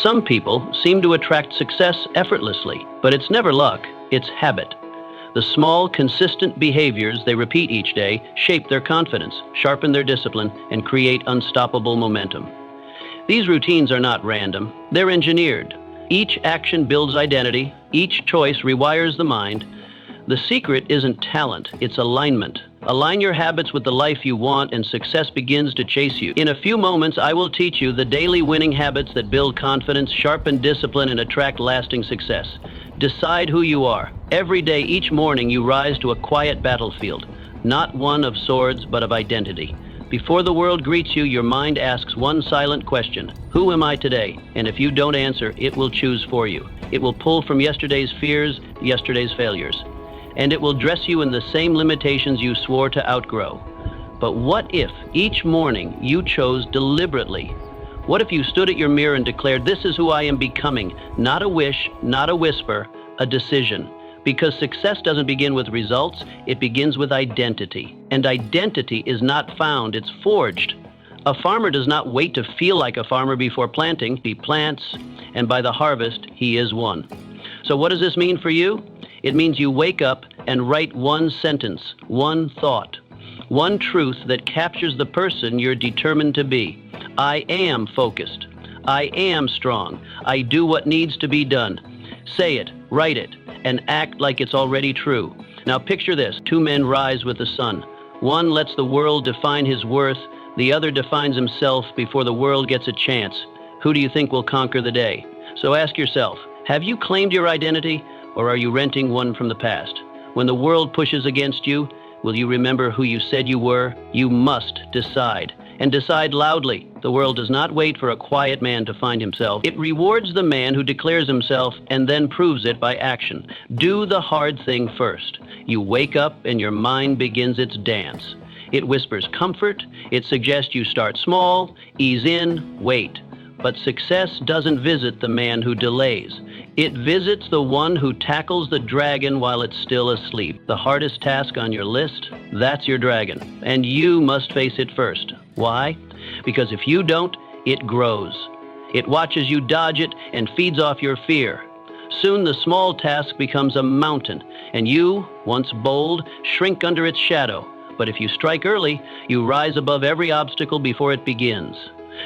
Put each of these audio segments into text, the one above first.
Some people seem to attract success effortlessly, but it's never luck, it's habit. The small, consistent behaviors they repeat each day shape their confidence, sharpen their discipline, and create unstoppable momentum. These routines are not random, they're engineered. Each action builds identity, each choice rewires the mind. The secret isn't talent, it's alignment. Align your habits with the life you want and success begins to chase you. In a few moments, I will teach you the daily winning habits that build confidence, sharpen discipline, and attract lasting success. Decide who you are. Every day, each morning, you rise to a quiet battlefield, not one of swords, but of identity. Before the world greets you, your mind asks one silent question: who am I today? And if you don't answer, it will choose for you. It will pull from yesterday's fears, yesterday's failures. And it will dress you in the same limitations you swore to outgrow. But what if each morning you chose deliberately? What if you stood at your mirror and declared, "This is who I am becoming," not a wish, not a whisper, a decision? Because success doesn't begin with results, it begins with identity. And identity is not found, it's forged. A farmer does not wait to feel like a farmer before planting. He plants, and by the harvest, he is one. So what does this mean for you? It means you wake up and write one sentence, one thought, one truth that captures the person you're determined to be. I am focused. I am strong. I do what needs to be done. Say it, write it, and act like it's already true. Now picture this: two men rise with the sun. One lets the world define his worth. The other defines himself before the world gets a chance. Who do you think will conquer the day? So ask yourself, have you claimed your identity, or are you renting one from the past? When the world pushes against you, will you remember who you said you were? You must decide, and decide loudly. The world does not wait for a quiet man to find himself. It rewards the man who declares himself and then proves it by action. Do the hard thing first. You wake up and your mind begins its dance. It whispers comfort. It suggests you start small, ease in, wait. But success doesn't visit the man who delays. It visits the one who tackles the dragon while it's still asleep. The hardest task on your list, that's your dragon. And you must face it first. Why? Because if you don't, it grows. It watches you dodge it and feeds off your fear. Soon the small task becomes a mountain, and you, once bold, shrink under its shadow. But if you strike early, you rise above every obstacle before it begins.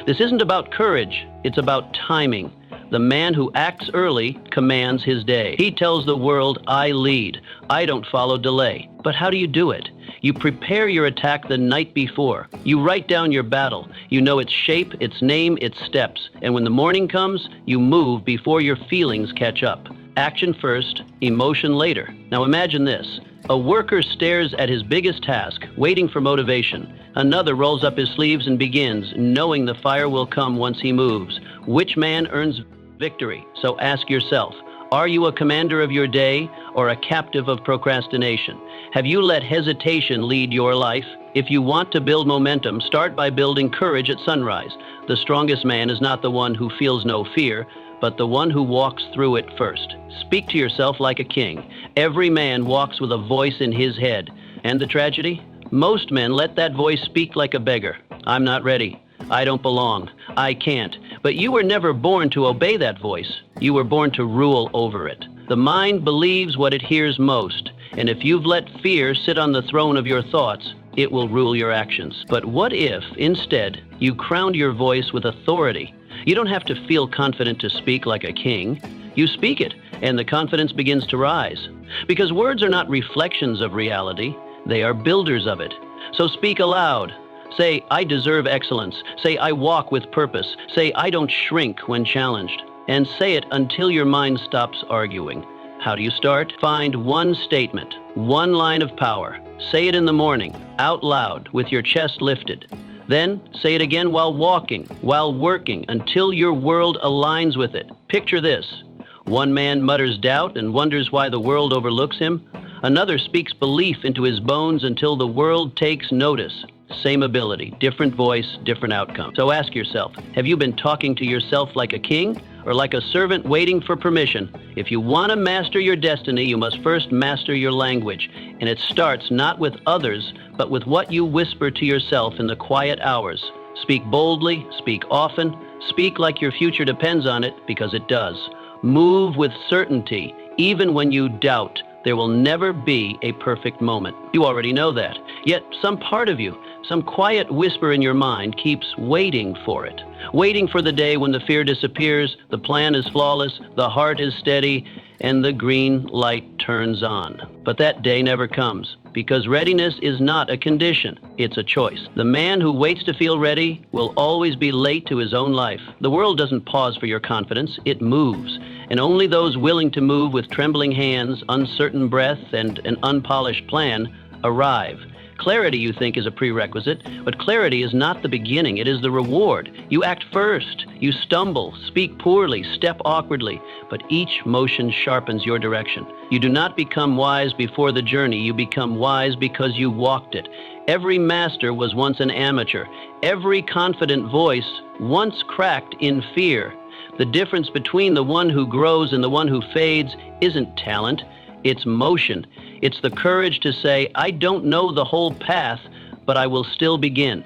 This isn't about courage, it's about timing. The man who acts early commands his day. He tells the world, I lead. I don't follow delay. But how do you do it? You prepare your attack the night before. You write down your battle. You know its shape, its name, its steps. And when the morning comes, you move before your feelings catch up. Action first, emotion later. Now imagine this. A worker stares at his biggest task, waiting for motivation. Another rolls up his sleeves and begins, knowing the fire will come once he moves. Which man earns victory? So ask yourself, are you a commander of your day or a captive of procrastination? Have you let hesitation lead your life? If you want to build momentum, start by building courage at sunrise. The strongest man is not the one who feels no fear, but the one who walks through it first. Speak to yourself like a king. Every man walks with a voice in his head. And the tragedy? Most men let that voice speak like a beggar. I'm not ready. I don't belong. I can't. But you were never born to obey that voice. You were born to rule over it. The mind believes what it hears most. And if you've let fear sit on the throne of your thoughts, it will rule your actions. But what if, instead, you crowned your voice with authority? You don't have to feel confident to speak like a king. You speak it, and the confidence begins to rise. Because words are not reflections of reality. They are builders of it. So speak aloud. Say, I deserve excellence. Say, I walk with purpose. Say, I don't shrink when challenged. And say it until your mind stops arguing. How do you start? Find one statement, one line of power. Say it in the morning, out loud, with your chest lifted. Then say it again while walking, while working, until your world aligns with it. Picture this. One man mutters doubt and wonders why the world overlooks him. Another speaks belief into his bones until the world takes notice. Same ability, different voice, different outcome. So ask yourself, have you been talking to yourself like a king or like a servant waiting for permission? If you want to master your destiny, you must first master your language. And it starts not with others, but with what you whisper to yourself in the quiet hours. Speak boldly, speak often, Speak like your future depends on it, because it does. Move with certainty, even when you doubt. There will never be a perfect moment. You already know that. Yet some part of you, some quiet whisper in your mind keeps waiting for it. Waiting for the day when the fear disappears, the plan is flawless, the heart is steady, and the green light turns on. But that day never comes, because readiness is not a condition, it's a choice. The man who waits to feel ready will always be late to his own life. The world doesn't pause for your confidence, it moves. And only those willing to move with trembling hands, uncertain breath, and an unpolished plan arrive. Clarity, you think, is a prerequisite, but clarity is not the beginning, it is the reward. You act first, you stumble, speak poorly, step awkwardly, but each motion sharpens your direction. You do not become wise before the journey, you become wise because you walked it. Every master was once an amateur. Every confident voice once cracked in fear. The difference between the one who grows and the one who fades isn't talent, it's motion. It's the courage to say, I don't know the whole path, but I will still begin.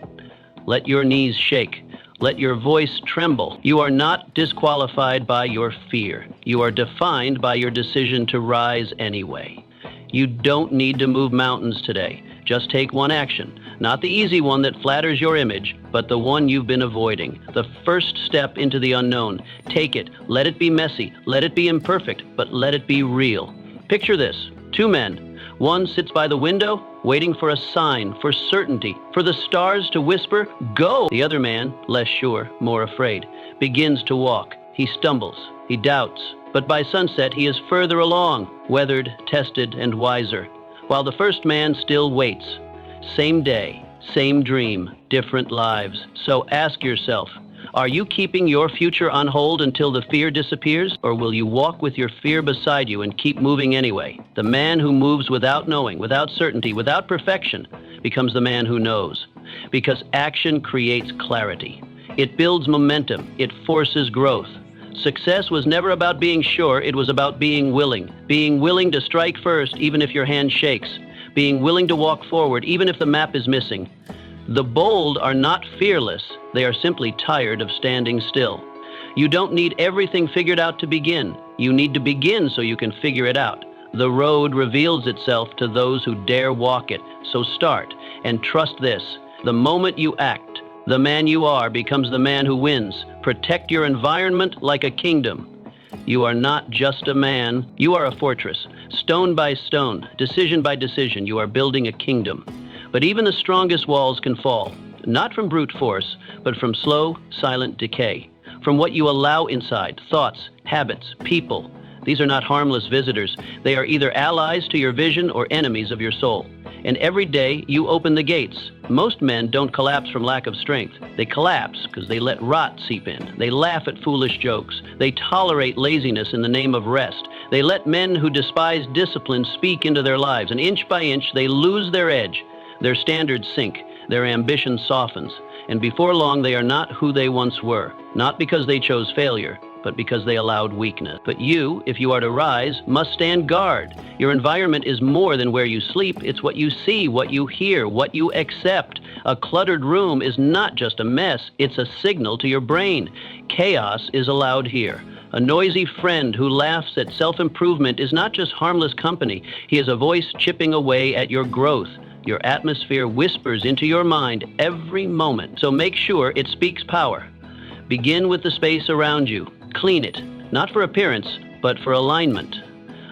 Let your knees shake. Let your voice tremble. You are not disqualified by your fear. You are defined by your decision to rise anyway. You don't need to move mountains today. Just take one action. Not the easy one that flatters your image, but the one you've been avoiding. The first step into the unknown. Take it. Let it be messy. Let it be imperfect, but let it be real. Picture this. Two men. One sits by the window, waiting for a sign, for certainty, for the stars to whisper, go! The other man, less sure, more afraid, begins to walk. He stumbles. He doubts. But by sunset, he is further along, weathered, tested, and wiser, while the first man still waits. Same day, same dream, different lives. So ask yourself, are you keeping your future on hold until the fear disappears, or will you walk with your fear beside you and keep moving anyway? The man who moves without knowing, without certainty, without perfection, becomes the man who knows. Because action creates clarity. It builds momentum. It forces growth. Success was never about being sure, it was about being willing. Being willing to strike first, even if your hand shakes. Being willing to walk forward, even if the map is missing. The bold are not fearless, they are simply tired of standing still. You don't need everything figured out to begin. You need to begin so you can figure it out. The road reveals itself to those who dare walk it. So start, and trust this. The moment you act, the man you are becomes the man who wins. Protect your environment like a kingdom. You are not just a man, you are a fortress. Stone by stone, decision by decision, you are building a kingdom. But even the strongest walls can fall, not from brute force, but from slow, silent decay. From what you allow inside, thoughts, habits, people. These are not harmless visitors. They are either allies to your vision or enemies of your soul. And every day you open the gates. Most men don't collapse from lack of strength. They collapse because they let rot seep in. They laugh at foolish jokes. They tolerate laziness in the name of rest. They let men who despise discipline speak into their lives. And inch by inch they lose their edge. Their standards sink, their ambition softens, and before long they are not who they once were, not because they chose failure, but because they allowed weakness. But you, if you are to rise, must stand guard. Your environment is more than where you sleep, it's what you see, what you hear, what you accept. A cluttered room is not just a mess, it's a signal to your brain. Chaos is allowed here. A noisy friend who laughs at self-improvement is not just harmless company, he is a voice chipping away at your growth. Your atmosphere whispers into your mind every moment, so make sure it speaks power. Begin with the space around you. Clean it, not for appearance, but for alignment.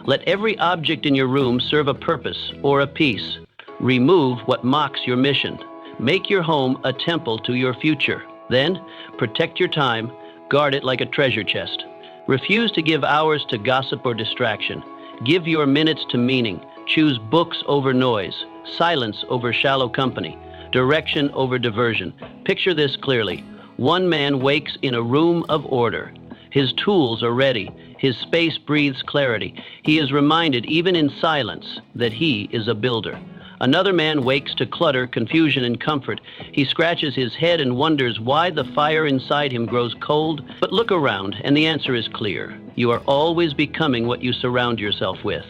Let every object in your room serve a purpose or a piece. Remove what mocks your mission. Make your home a temple to your future. Then, protect your time, guard it like a treasure chest. Refuse to give hours to gossip or distraction. Give your minutes to meaning. Choose books over noise, silence over shallow company, direction over diversion. Picture this clearly. One man wakes in a room of order. His tools are ready. His space breathes clarity. He is reminded, even in silence, that he is a builder. Another man wakes to clutter, confusion, and comfort. He scratches his head and wonders why the fire inside him grows cold. But look around, and the answer is clear. You are always becoming what you surround yourself with.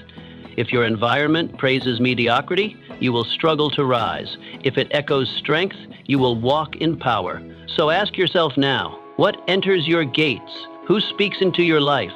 If your environment praises mediocrity, you will struggle to rise. If it echoes strength, you will walk in power. So ask yourself now, What enters your gates? Who speaks into your life?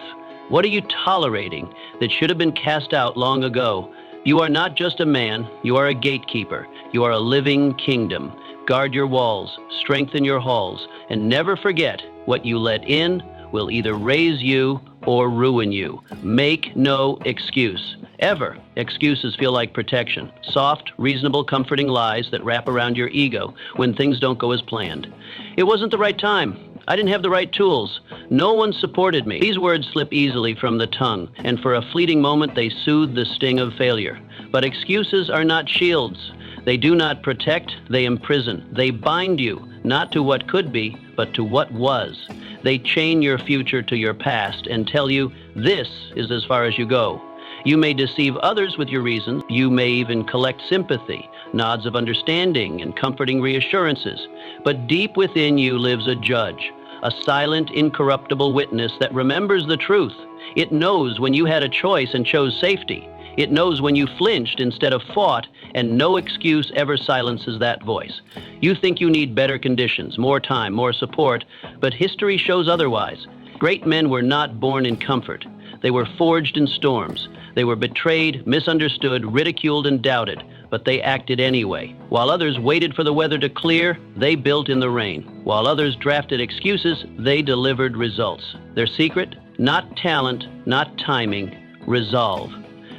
What are you tolerating that should have been cast out long ago? You are not just a man, you are a gatekeeper. You are a living kingdom. Guard your walls, strengthen your halls, and never forget what you let in will either raise you or ruin you. Make no excuse. Ever. Excuses feel like protection. Soft, reasonable, comforting lies that wrap around your ego when things don't go as planned. It wasn't the right time. I didn't have the right tools. No one supported me. These words slip easily from the tongue, and for a fleeting moment they soothe the sting of failure. But excuses are not shields. They do not protect, they imprison. They bind you, not to what could be, but to what was. They chain your future to your past and tell you, this is as far as you go. You may deceive others with your reasons. You may even collect sympathy, nods of understanding, and comforting reassurances. But deep within you lives a judge, a silent, incorruptible witness that remembers the truth. It knows when you had a choice and chose safety. It knows when you flinched instead of fought, and no excuse ever silences that voice. You think you need better conditions, more time, more support, but history shows otherwise. Great men were not born in comfort. They were forged in storms. They were betrayed, misunderstood, ridiculed, and doubted, but they acted anyway. While others waited for the weather to clear, they built in the rain. While others drafted excuses, they delivered results. Their secret? Not talent, not timing, resolve.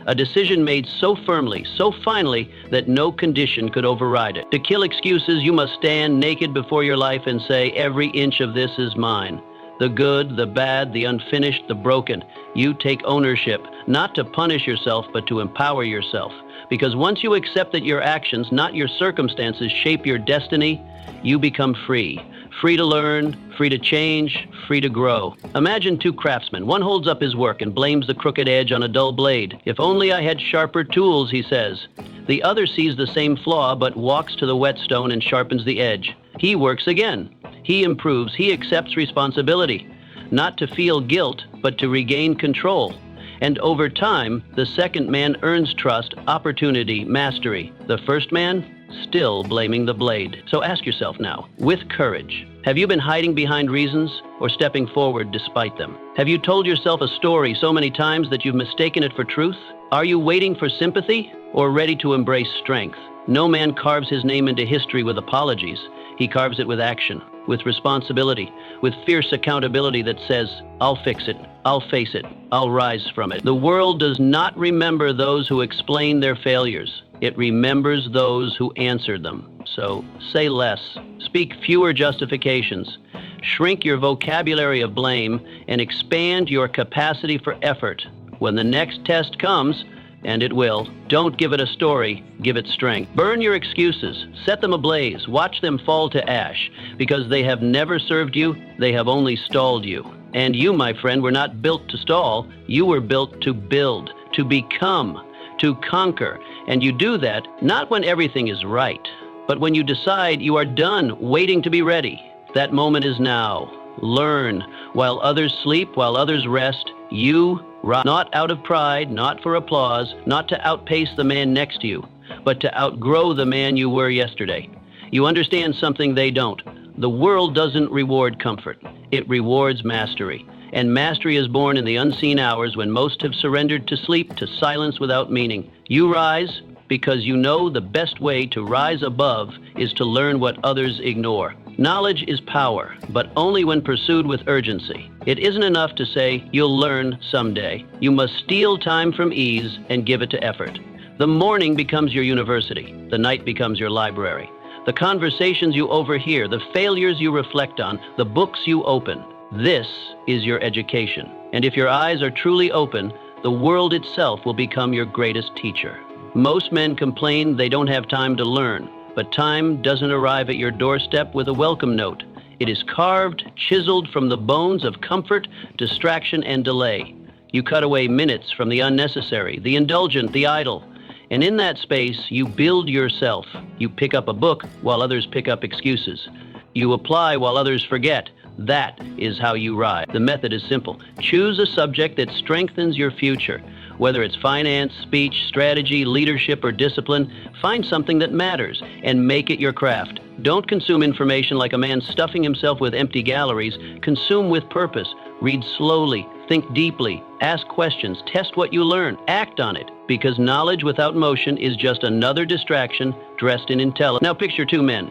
A decision made so firmly, so finally, that no condition could override it. To kill excuses, you must stand naked before your life and say, every inch of this is mine. The good, the bad, the unfinished, the broken. You take ownership, not to punish yourself, but to empower yourself. Because once you accept that your actions, not your circumstances, shape your destiny, you become free. Free to learn, free to change, free to grow. Imagine two craftsmen. One holds up his work and blames the crooked edge on a dull blade. If only I had sharper tools, he says. The other sees the same flaw, but walks to the whetstone and sharpens the edge. He works again. He improves. He accepts responsibility. Not to feel guilt, but to regain control. And over time, the second man earns trust, opportunity, mastery. The first man, still blaming the blade. So ask yourself now, with courage, have you been hiding behind reasons or stepping forward despite them? Have you told yourself a story so many times that you've mistaken it for truth? Are you waiting for sympathy or ready to embrace strength? No man carves his name into history with apologies. He carves it with action, with responsibility, with fierce accountability that says, I'll fix it, I'll face it, I'll rise from it. The world does not remember those who explain their failures. It remembers those who answered them. So say less, speak fewer justifications, shrink your vocabulary of blame, and expand your capacity for effort. When the next test comes, and it will, don't give it a story, give it strength. Burn your excuses, set them ablaze, watch them fall to ash, because they have never served you, they have only stalled you. And you, my friend, were not built to stall, you were built to build, to become, to conquer. And you do that not when everything is right, but when you decide you are done waiting to be ready. That moment is now. Learn. While others sleep, while others rest, you rise. Not out of pride, not for applause, not to outpace the man next to you, but to outgrow the man you were yesterday. You understand something they don't. The world doesn't reward comfort. It rewards mastery. And mastery is born in the unseen hours when most have surrendered to sleep, to silence without meaning. You rise because you know the best way to rise above is to learn what others ignore. Knowledge is power, but only when pursued with urgency. It isn't enough to say, you'll learn someday. You must steal time from ease and give it to effort. The morning becomes your university. The night becomes your library. The conversations you overhear, the failures you reflect on, the books you open. This is your education. And if your eyes are truly open, the world itself will become your greatest teacher. Most men complain they don't have time to learn, but time doesn't arrive at your doorstep with a welcome note. It is carved, chiseled from the bones of comfort, distraction, and delay. You cut away minutes from the unnecessary, the indulgent, the idle. And in that space, you build yourself. You pick up a book while others pick up excuses. You apply while others forget. That is how you rise. The method is simple. Choose a subject that strengthens your future. Whether it's finance, speech, strategy, leadership, or discipline, find something that matters and make it your craft. Don't consume information like a man stuffing himself with empty galleries. Consume with purpose. Read slowly, think deeply, ask questions, test what you learn, act on it. Because knowledge without motion is just another distraction dressed in intelligence. Now picture two men.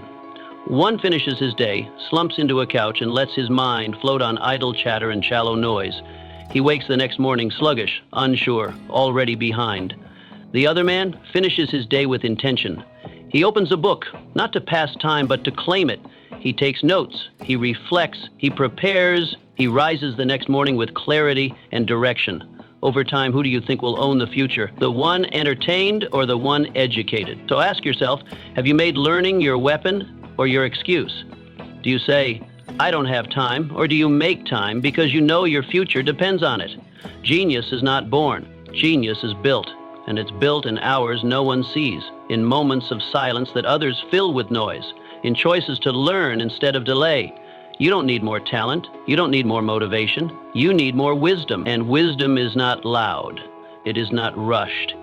One finishes his day, slumps into a couch, and lets his mind float on idle chatter and shallow noise. He wakes the next morning sluggish, unsure, already behind. The other man finishes his day with intention. He opens a book, not to pass time, but to claim it. He takes notes, he reflects, he prepares, he rises the next morning with clarity and direction. Over time, who do you think will own the future? The one entertained or the one educated? So ask yourself, have you made learning your weapon or your excuse? Do you say, I don't have time, or do you make time because you know your future depends on it? Genius is not born. Genius is built, and it's built in hours no one sees, in moments of silence that others fill with noise, in choices to learn instead of delay. You don't need more talent. You don't need more motivation. You need more wisdom, and wisdom is not loud. It is not rushed.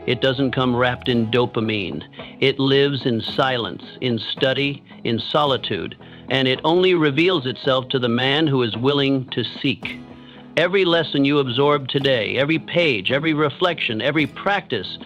It doesn't come wrapped in dopamine. It lives in silence, in study, in solitude, and it only reveals itself to the man who is willing to seek. Every lesson you absorb today, every page, every reflection, every practice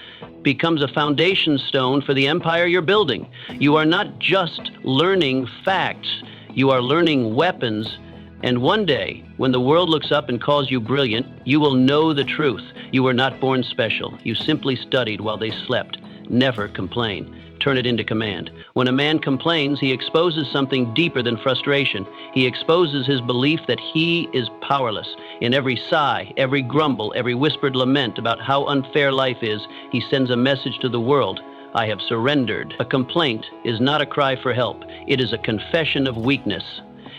becomes a foundation stone for the empire you're building. You are not just learning facts, you are learning weapons. And one day, when the world looks up and calls you brilliant, you will know the truth. You were not born special. You simply studied while they slept. Never complain. Turn it into command. When a man complains, he exposes something deeper than frustration. He exposes his belief that he is powerless. In every sigh, every grumble, every whispered lament about how unfair life is, he sends a message to the world. I have surrendered. A complaint is not a cry for help. It is a confession of weakness.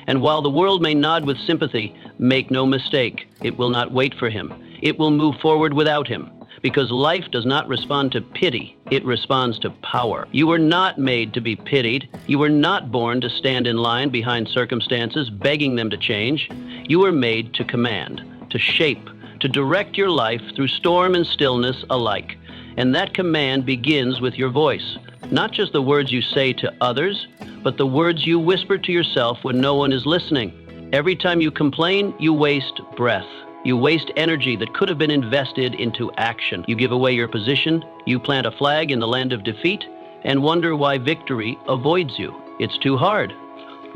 And while the world may nod with sympathy, make no mistake, it will not wait for him. It will move forward without him. Because life does not respond to pity, it responds to power. You were not made to be pitied. You were not born to stand in line behind circumstances, begging them to change. You were made to command, to shape, to direct your life through storm and stillness alike. And that command begins with your voice. Not just the words you say to others, but the words you whisper to yourself when no one is listening. Every time you complain, you waste breath. You waste energy that could have been invested into action. You give away your position, you plant a flag in the land of defeat, and wonder why victory avoids you. It's too hard.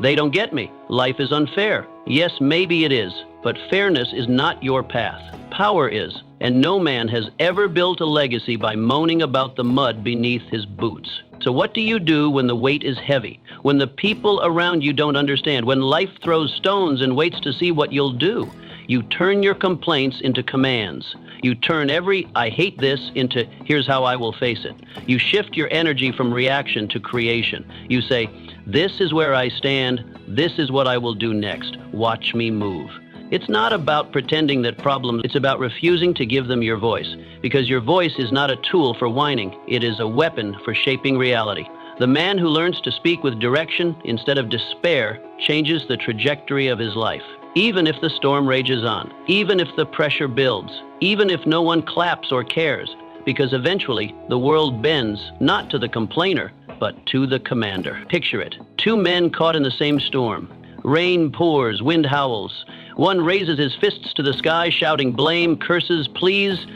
They don't get me. Life is unfair. Yes, maybe it is, but fairness is not your path. Power is, and no man has ever built a legacy by moaning about the mud beneath his boots. So what do you do when the weight is heavy? When the people around you don't understand? When life throws stones and waits to see what you'll do? You turn your complaints into commands. You turn every "I hate this" into "here's how I will face it." You shift your energy from reaction to creation. You say, "This is where I stand. This is what I will do next. Watch me move." It's not about pretending that problems, it's about refusing to give them your voice. Because your voice is not a tool for whining. It is a weapon for shaping reality. The man who learns to speak with direction instead of despair changes the trajectory of his life. Even if the storm rages on, even if the pressure builds, even if no one claps or cares, because eventually the world bends not to the complainer, but to the commander. Picture it. Two men caught in the same storm. Rain pours, wind howls. One raises his fists to the sky, shouting blame, curses, pleas.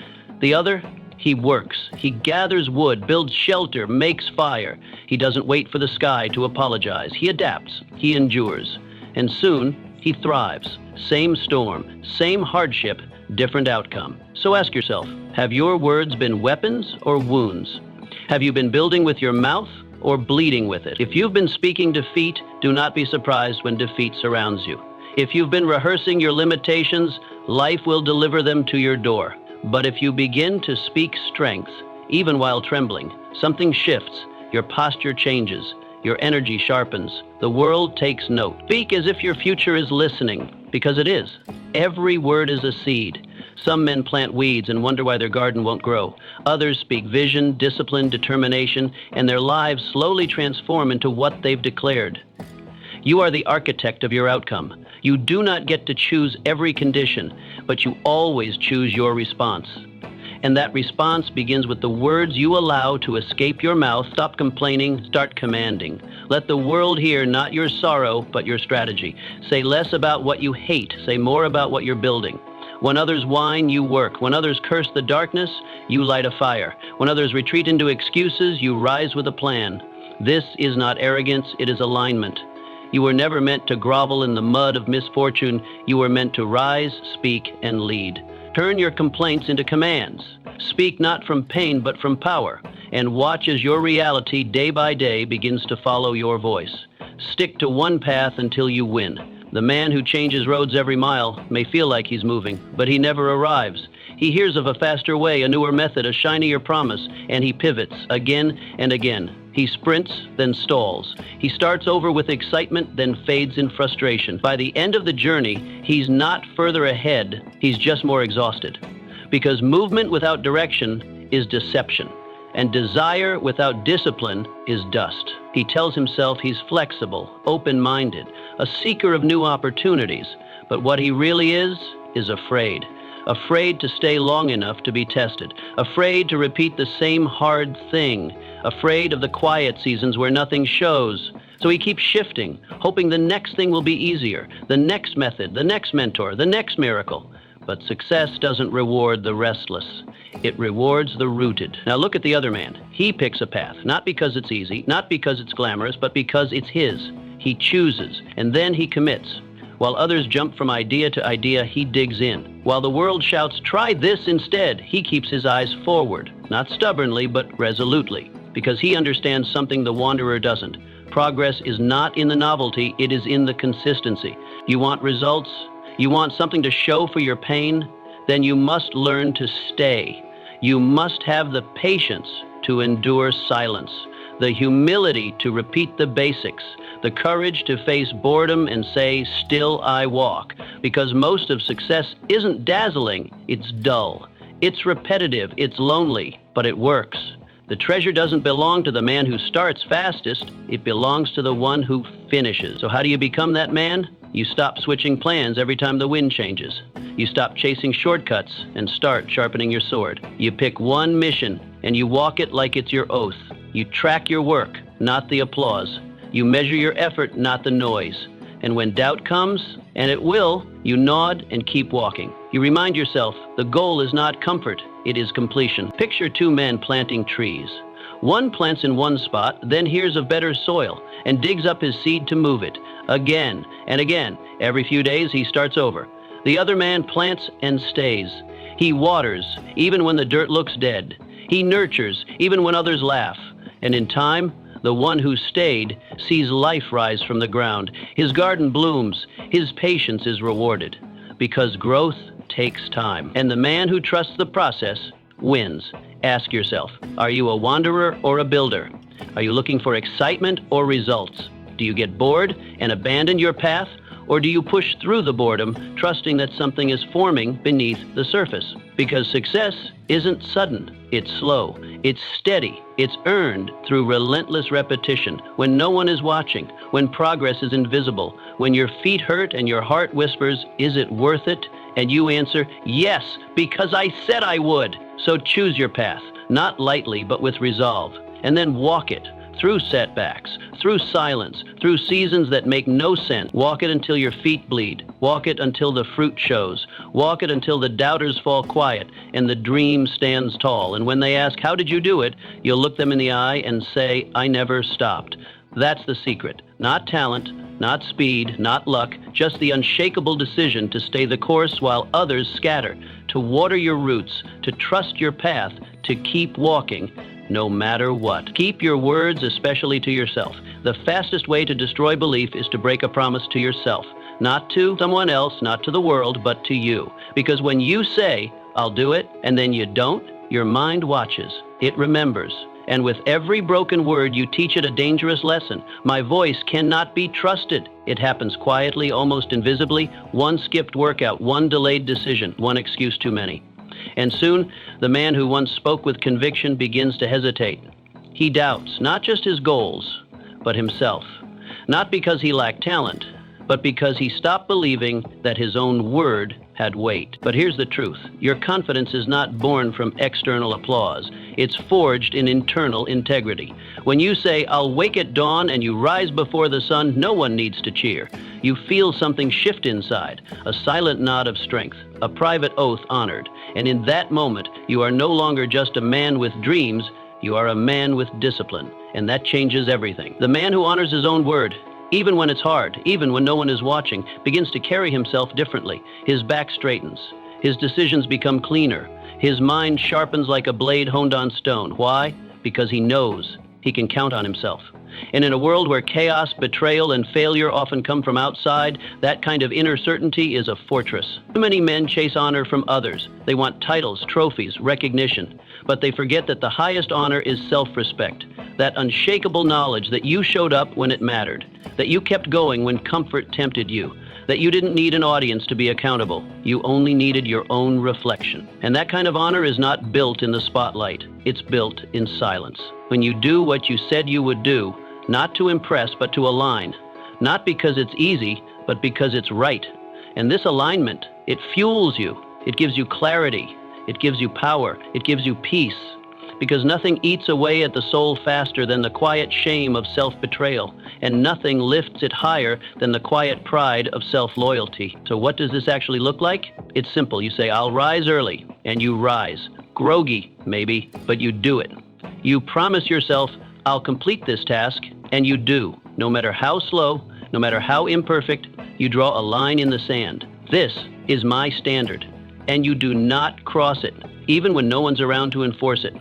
The other, he works. He gathers wood, builds shelter, makes fire. He doesn't wait for the sky to apologize. He adapts. He endures. And soon, he thrives. Same storm, same hardship, different outcome. So ask yourself, have your words been weapons or wounds? Have you been building with your mouth or bleeding with it? If you've been speaking defeat, do not be surprised when defeat surrounds you. If you've been rehearsing your limitations, life will deliver them to your door. But if you begin to speak strength, even while trembling, something shifts, your posture changes, your energy sharpens, the world takes note. Speak as if your future is listening, because it is. Every word is a seed. Some men plant weeds and wonder why their garden won't grow. Others speak vision, discipline, determination, and their lives slowly transform into what they've declared. You are the architect of your outcome. You do not get to choose every condition, but you always choose your response. And that response begins with the words you allow to escape your mouth. Stop complaining, start commanding. Let the world hear not your sorrow, but your strategy. Say less about what you hate, say more about what you're building. When others whine, you work. When others curse the darkness, you light a fire. When others retreat into excuses, you rise with a plan. This is not arrogance, it is alignment. You were never meant to grovel in the mud of misfortune. You were meant to rise, speak, and lead. Turn your complaints into commands. Speak not from pain, but from power. And watch as your reality, day by day, begins to follow your voice. Stick to one path until you win. The man who changes roads every mile may feel like he's moving, but he never arrives. He hears of a faster way, a newer method, a shinier promise, and he pivots again and again. He sprints, then stalls. He starts over with excitement, then fades in frustration. By the end of the journey, he's not further ahead, he's just more exhausted. Because movement without direction is deception, and desire without discipline is dust. He tells himself he's flexible, open-minded, a seeker of new opportunities, but what he really is afraid. Afraid to stay long enough to be tested, afraid to repeat the same hard thing, afraid of the quiet seasons where nothing shows. So he keeps shifting, hoping the next thing will be easier, the next method, the next mentor, the next miracle. But success doesn't reward the restless. It rewards the rooted. Now look at the other man. He picks a path, not because it's easy, not because it's glamorous, but because it's his. He chooses, and then he commits. While others jump from idea to idea, he digs in. While the world shouts, "Try this instead," he keeps his eyes forward, not stubbornly, but resolutely, because he understands something the wanderer doesn't. Progress is not in the novelty, it is in the consistency. You want results? You want something to show for your pain? Then you must learn to stay. You must have the patience to endure silence, the humility to repeat the basics, the courage to face boredom and say, "Still I walk," because most of success isn't dazzling, it's dull. It's repetitive, it's lonely, but it works. The treasure doesn't belong to the man who starts fastest, it belongs to the one who finishes. So how do you become that man? You stop switching plans every time the wind changes. You stop chasing shortcuts and start sharpening your sword. You pick one mission and you walk it like it's your oath. You track your work, not the applause. You measure your effort, not the noise. And when doubt comes, and it will, you nod and keep walking. You remind yourself, the goal is not comfort, it is completion. Picture two men planting trees. One plants in one spot, then hears of better soil, and digs up his seed to move it. Again and again. Every few days he starts over. The other man plants and stays. He waters, even when the dirt looks dead. He nurtures, even when others laugh. And in time, the one who stayed sees life rise from the ground. His garden blooms. His patience is rewarded. Because growth takes time. And the man who trusts the process wins. Ask yourself, are you a wanderer or a builder? Are you looking for excitement or results? Do you get bored and abandon your path? Or do you push through the boredom, trusting that something is forming beneath the surface? Because success isn't sudden, it's slow, it's steady, it's earned through relentless repetition, when no one is watching, when progress is invisible, when your feet hurt and your heart whispers, "Is it worth it?" And you answer, "Yes, because I said I would." So choose your path, not lightly, but with resolve, and then walk it. Through setbacks, through silence, through seasons that make no sense. Walk it until your feet bleed. Walk it until the fruit shows. Walk it until the doubters fall quiet and the dream stands tall. And when they ask, "How did you do it?" you'll look them in the eye and say, "I never stopped." That's the secret. Not talent, not speed, not luck, just the unshakable decision to stay the course while others scatter, to water your roots, to trust your path, to keep walking, no matter what. Keep your words, especially to yourself. The fastest way to destroy belief is to break a promise to yourself. Not to someone else, not to the world, but to you. Because when you say, "I'll do it," and then you don't, your mind watches. It remembers. And with every broken word, you teach it a dangerous lesson. My voice cannot be trusted. It happens quietly, almost invisibly. One skipped workout, one delayed decision, one excuse too many. And soon, the man who once spoke with conviction begins to hesitate. He doubts not just his goals, but himself. Not because he lacked talent, but because he stopped believing that his own word had weight. But here's the truth. Your confidence is not born from external applause. It's forged in internal integrity. When you say, "I'll wake at dawn," and you rise before the sun, no one needs to cheer. You feel something shift inside, a silent nod of strength, a private oath honored. And in that moment, you are no longer just a man with dreams, you are a man with discipline. And that changes everything. The man who honors his own word, even when it's hard, even when no one is watching, begins to carry himself differently. His back straightens. His decisions become cleaner. His mind sharpens like a blade honed on stone. Why? Because he knows he can count on himself. And in a world where chaos, betrayal, and failure often come from outside, that kind of inner certainty is a fortress. Too many men chase honor from others. They want titles, trophies, recognition. But they forget that the highest honor is self-respect. That unshakable knowledge that you showed up when it mattered. That you kept going when comfort tempted you. That you didn't need an audience to be accountable. You only needed your own reflection. And that kind of honor is not built in the spotlight. It's built in silence. When you do what you said you would do, not to impress, but to align. Not because it's easy, but because it's right. And this alignment, it fuels you. It gives you clarity. It gives you power. It gives you peace. Because nothing eats away at the soul faster than the quiet shame of self-betrayal, and nothing lifts it higher than the quiet pride of self-loyalty. So what does this actually look like? It's simple. You say, "I'll rise early," and you rise. Groggy, maybe, but you do it. You promise yourself, "I'll complete this task," and you do. No matter how slow, no matter how imperfect, you draw a line in the sand. This is my standard, and you do not cross it, even when no one's around to enforce it.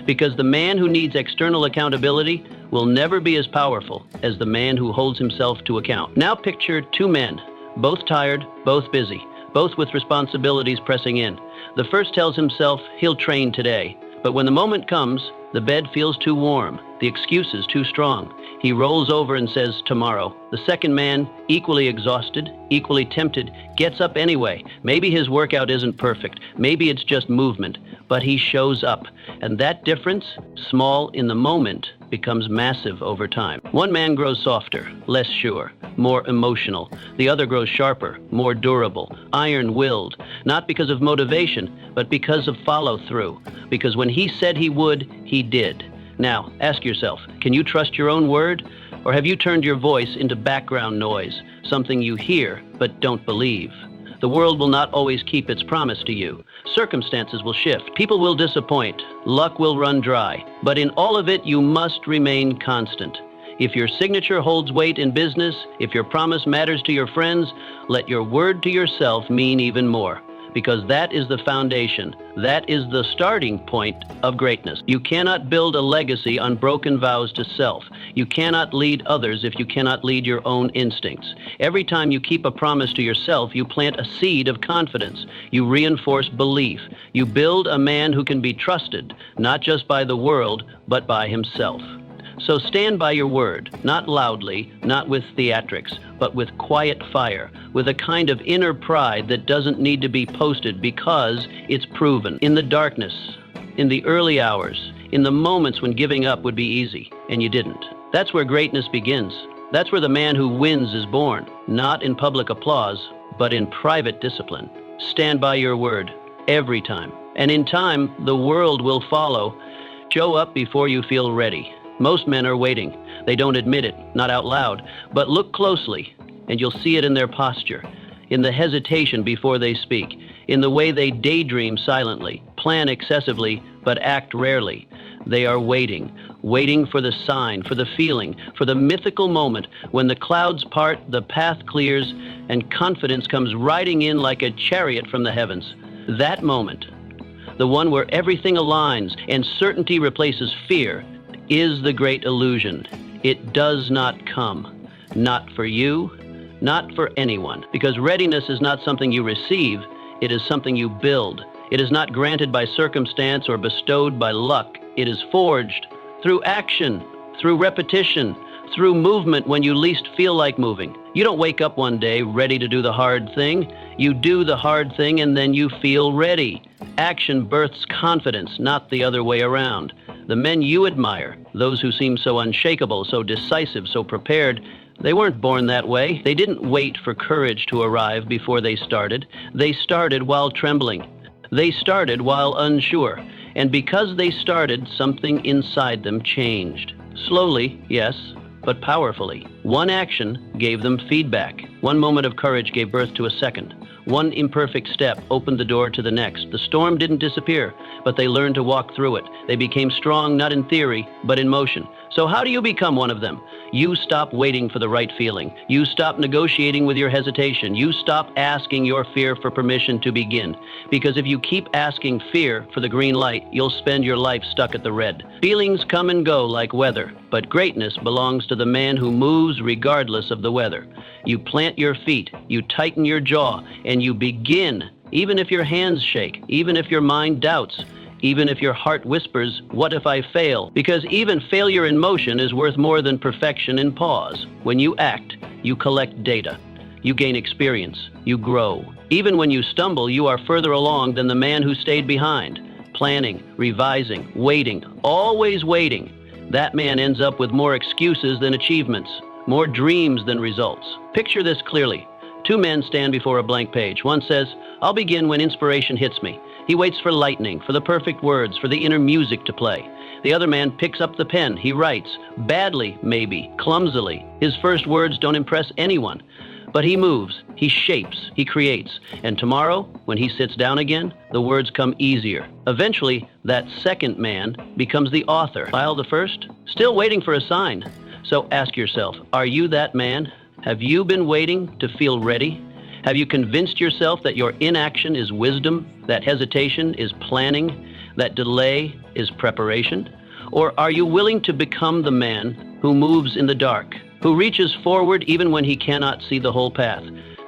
Because the man who needs external accountability will never be as powerful as the man who holds himself to account. Now picture two men, both tired, both busy, both with responsibilities pressing in. The first tells himself he'll train today, but when the moment comes, the bed feels too warm, the excuse is too strong. He rolls over and says, "Tomorrow." The second man, equally exhausted, equally tempted, gets up anyway. Maybe his workout isn't perfect. Maybe it's just movement, but he shows up. And that difference, small in the moment, becomes massive over time. One man grows softer, less sure, more emotional. The other grows sharper, more durable, iron-willed, not because of motivation, but because of follow-through. Because when he said he would, he did. Now, ask yourself, can you trust your own word? Or have you turned your voice into background noise, something you hear but don't believe? The world will not always keep its promise to you. Circumstances will shift. People will disappoint. Luck will run dry. But in all of it, you must remain constant. If your signature holds weight in business, if your promise matters to your friends, let your word to yourself mean even more. Because that is the foundation. That is the starting point of greatness. You cannot build a legacy on broken vows to self. You cannot lead others if you cannot lead your own instincts. Every time you keep a promise to yourself, you plant a seed of confidence. You reinforce belief. You build a man who can be trusted, not just by the world, but by himself. So stand by your word, not loudly, not with theatrics, but with quiet fire, with a kind of inner pride that doesn't need to be posted because it's proven. In the darkness, in the early hours, in the moments when giving up would be easy, and you didn't. That's where greatness begins. That's where the man who wins is born, not in public applause, but in private discipline. Stand by your word, every time. And in time, the world will follow. Show up before you feel ready. Most men are waiting. They don't admit it, not out loud, but look closely, and you'll see it in their posture, in the hesitation before they speak, in the way they daydream silently, plan excessively, but act rarely. They are waiting, waiting for the sign, for the feeling, for the mythical moment when the clouds part, the path clears, and confidence comes riding in like a chariot from the heavens. That moment, the one where everything aligns and certainty replaces fear, is the great illusion. It does not come. Not for you, not for anyone. Because readiness is not something you receive, it is something you build. It is not granted by circumstance or bestowed by luck. It is forged through action, through repetition, through movement when you least feel like moving. You don't wake up one day ready to do the hard thing. You do the hard thing and then you feel ready. Action births confidence, not the other way around. The men you admire, those who seem so unshakable, so decisive, so prepared, They weren't born that way. They didn't wait for courage to arrive before they started. They started while trembling. They started while unsure. And because they started, something inside them changed. Slowly, yes, but powerfully. One action gave them feedback. One moment of courage gave birth to a second. One imperfect step opened the door to the next. The storm didn't disappear, but they learned to walk through it. They became strong, not in theory, but in motion. So how do you become one of them? You stop waiting for the right feeling. You stop negotiating with your hesitation. You stop asking your fear for permission to begin. Because if you keep asking fear for the green light, you'll spend your life stuck at the red. Feelings come and go like weather, but greatness belongs to the man who moves regardless of the weather. You plant your feet, you tighten your jaw, and you begin, even if your hands shake, even if your mind doubts, even if your heart whispers, "What if I fail?" Because even failure in motion is worth more than perfection in pause. When you act, you collect data. You gain experience. You grow. Even when you stumble, you are further along than the man who stayed behind. Planning, revising, waiting, always waiting. That man ends up with more excuses than achievements, more dreams than results. Picture this clearly. Two men stand before a blank page. One says, "I'll begin when inspiration hits me." He waits for lightning, for the perfect words, for the inner music to play. The other man picks up the pen. He writes, badly, maybe, clumsily. His first words don't impress anyone. But he moves, he shapes, he creates. And tomorrow, when he sits down again, the words come easier. Eventually, that second man becomes the author. While the first, still waiting for a sign. So ask yourself, are you that man? Have you been waiting to feel ready? Have you convinced yourself that your inaction is wisdom, that hesitation is planning, that delay is preparation? Or are you willing to become the man who moves in the dark, who reaches forward even when he cannot see the whole path?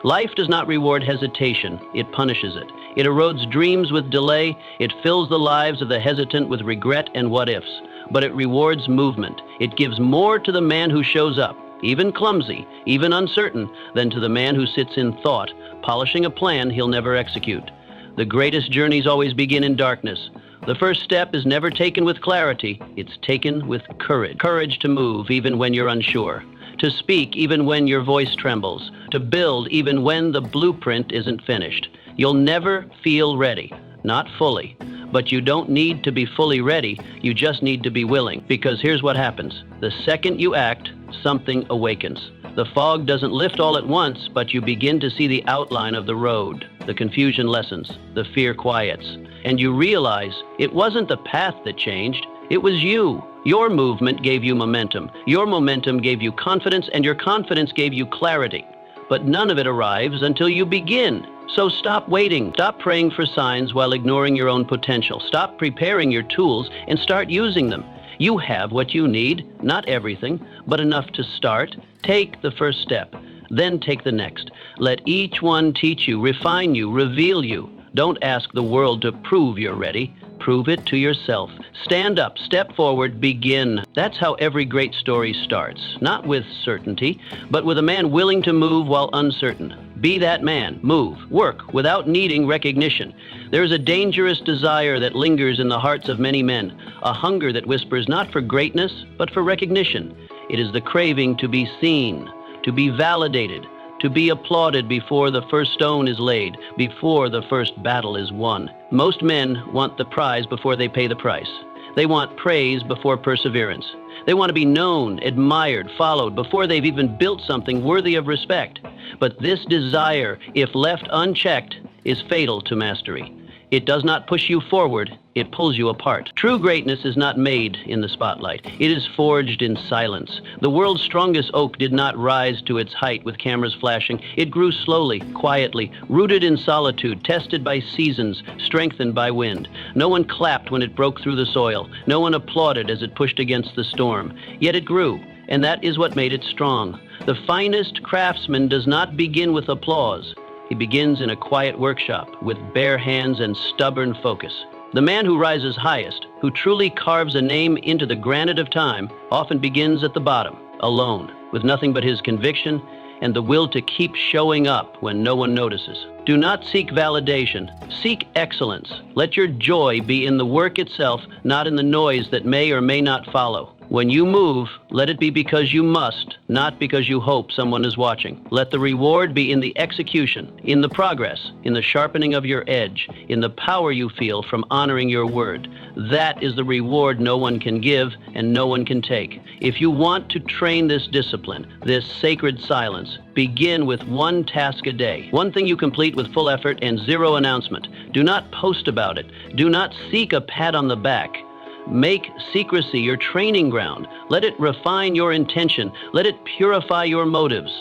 Life does not reward hesitation, it punishes it. It erodes dreams with delay, it fills the lives of the hesitant with regret and what-ifs. But it rewards movement. It gives more to the man who shows up, even clumsy, even uncertain, than to the man who sits in thought, polishing a plan he'll never execute. The greatest journeys always begin in darkness. The first step is never taken with clarity, it's taken with courage. Courage to move even when you're unsure, to speak even when your voice trembles, to build even when the blueprint isn't finished. You'll never feel ready, not fully. But you don't need to be fully ready, you just need to be willing. Because here's what happens. The second you act, something awakens. The fog doesn't lift all at once, but you begin to see the outline of the road. The confusion lessens, the fear quiets, and you realize it wasn't the path that changed, it was you. Your movement gave you momentum. Your momentum gave you confidence, and your confidence gave you clarity. But none of it arrives until you begin. So stop waiting. Stop praying for signs while ignoring your own potential. Stop preparing your tools and start using them. You have what you need, not everything, but enough to start. Take the first step, then take the next. Let each one teach you, refine you, reveal you. Don't ask the world to prove you're ready. Prove it to yourself. Stand up, step forward, begin. That's how every great story starts. Not with certainty, but with a man willing to move while uncertain. Be that man. Move. Work without needing recognition. There is a dangerous desire that lingers in the hearts of many men, a hunger that whispers not for greatness, but for recognition. It is the craving to be seen, to be validated, to be applauded before the first stone is laid, before the first battle is won. Most men want the prize before they pay the price. They want praise before perseverance. They want to be known, admired, followed before they've even built something worthy of respect. But this desire, if left unchecked, is fatal to mastery. It does not push you forward, it pulls you apart. True greatness is not made in the spotlight. It is forged in silence. The world's strongest oak did not rise to its height with cameras flashing. It grew slowly, quietly, rooted in solitude, tested by seasons, strengthened by wind. No one clapped when it broke through the soil. No one applauded as it pushed against the storm. Yet it grew, and that is what made it strong. The finest craftsman does not begin with applause. He begins in a quiet workshop with bare hands and stubborn focus. The man who rises highest, who truly carves a name into the granite of time, often begins at the bottom, alone, with nothing but his conviction and the will to keep showing up when no one notices. Do not seek validation. Seek excellence. Let your joy be in the work itself, not in the noise that may or may not follow. When you move, let it be because you must, not because you hope someone is watching. Let the reward be in the execution, in the progress, in the sharpening of your edge, in the power you feel from honoring your word. That is the reward no one can give and no one can take. If you want to train this discipline, this sacred silence, begin with one task a day. One thing you complete with full effort and zero announcement. Do not post about it. Do not seek a pat on the back. Make secrecy your training ground. Let it refine your intention. Let it purify your motives.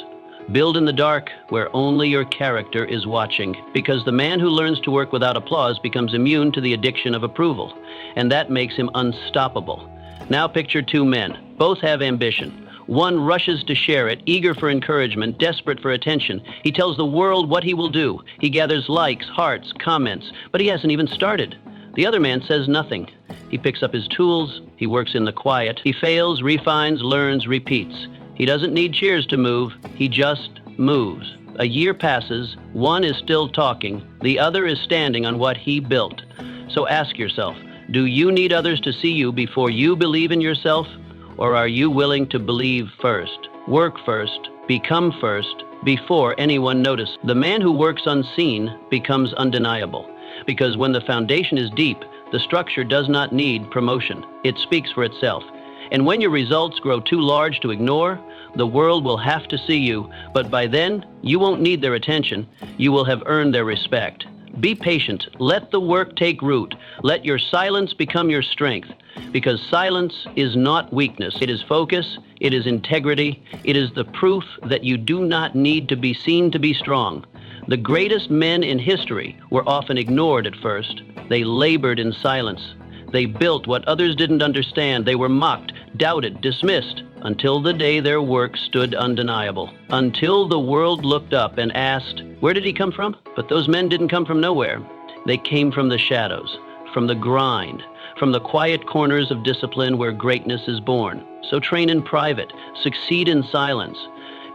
Build in the dark where only your character is watching, because the man who learns to work without applause becomes immune to the addiction of approval, and that makes him unstoppable. Now picture two men. Both have ambition. One rushes to share it, eager for encouragement, desperate for attention. He tells the world what he will do. He gathers likes, hearts, comments, but he hasn't even started. The other man says nothing. He picks up his tools. He works in the quiet. He fails, refines, learns, repeats. He doesn't need cheers to move. He just moves. A year passes. One is still talking. The other is standing on what he built. So ask yourself, do you need others to see you before you believe in yourself? Or are you willing to believe first, work first, become first, before anyone notices? The man who works unseen becomes undeniable, because when the foundation is deep, the structure does not need promotion. It speaks for itself. And when your results grow too large to ignore, the world will have to see you, but by then, you won't need their attention. You will have earned their respect. Be patient. Let the work take root. Let your silence become your strength, because silence is not weakness. It is focus. It is integrity. It is the proof that you do not need to be seen to be strong. The greatest men in history were often ignored at first. They labored in silence. They built what others didn't understand. They were mocked, doubted, dismissed, until the day their work stood undeniable. Until the world looked up and asked, where did he come from? But those men didn't come from nowhere. They came from the shadows, from the grind, from the quiet corners of discipline where greatness is born. So train in private, succeed in silence.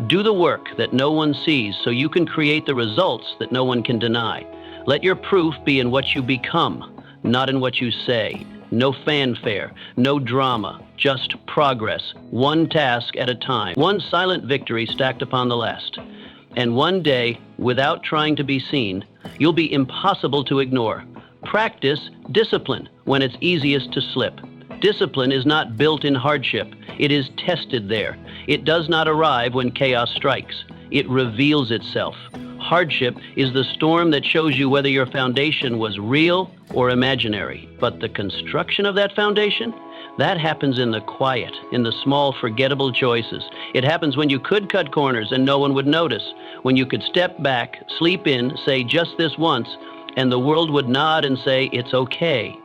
Do the work that no one sees so you can create the results that no one can deny. Let your proof be in what you become, not in what you say. No fanfare, no drama, just progress, one task at a time, one silent victory stacked upon the last. And one day, without trying to be seen, you'll be impossible to ignore. Practice discipline when it's easiest to slip. Discipline is not built in hardship. It is tested there. It does not arrive when chaos strikes. It reveals itself. Hardship is the storm that shows you whether your foundation was real or imaginary. But the construction of that foundation, that happens in the quiet, in the small, forgettable choices. It happens when you could cut corners and no one would notice, when you could step back, sleep in, say just this once, and the world would nod and say, it's okay.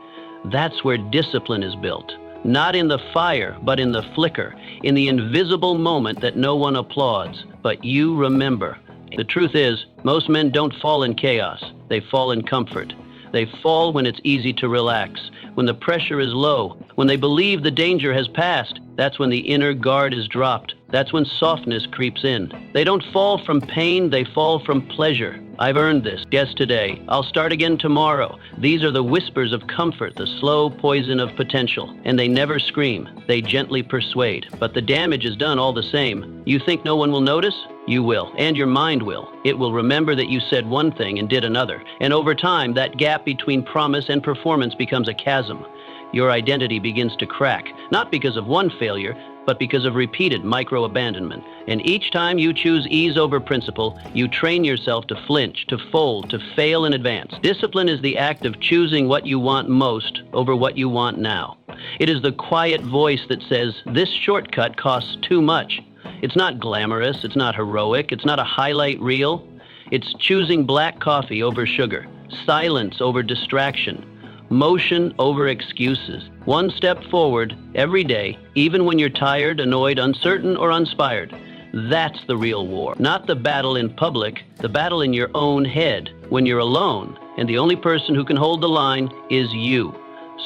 That's where discipline is built. Not in the fire, but in the flicker, in the invisible moment that no one applauds, but you remember. The truth is, most men don't fall in chaos. They fall in comfort. They fall when it's easy to relax, when the pressure is low, when they believe the danger has passed. That's when the inner guard is dropped. That's when softness creeps in. They don't fall from pain, they fall from pleasure. I've earned this. Yes, today. I'll start again tomorrow. These are the whispers of comfort, the slow poison of potential. And they never scream. They gently persuade. But the damage is done all the same. You think no one will notice? You will. And your mind will. It will remember that you said one thing and did another. And over time, that gap between promise and performance becomes a chasm. Your identity begins to crack, not because of one failure, but because of repeated micro-abandonment. And each time you choose ease over principle, you train yourself to flinch, to fold, to fail in advance. Discipline is the act of choosing what you want most over what you want now. It is the quiet voice that says, this shortcut costs too much. It's not glamorous, it's not heroic, it's not a highlight reel. It's choosing black coffee over sugar, silence over distraction, motion over excuses. One step forward every day, even when you're tired, annoyed, uncertain, or uninspired. That's the real war. Not the battle in public, the battle in your own head, when you're alone, and the only person who can hold the line is you.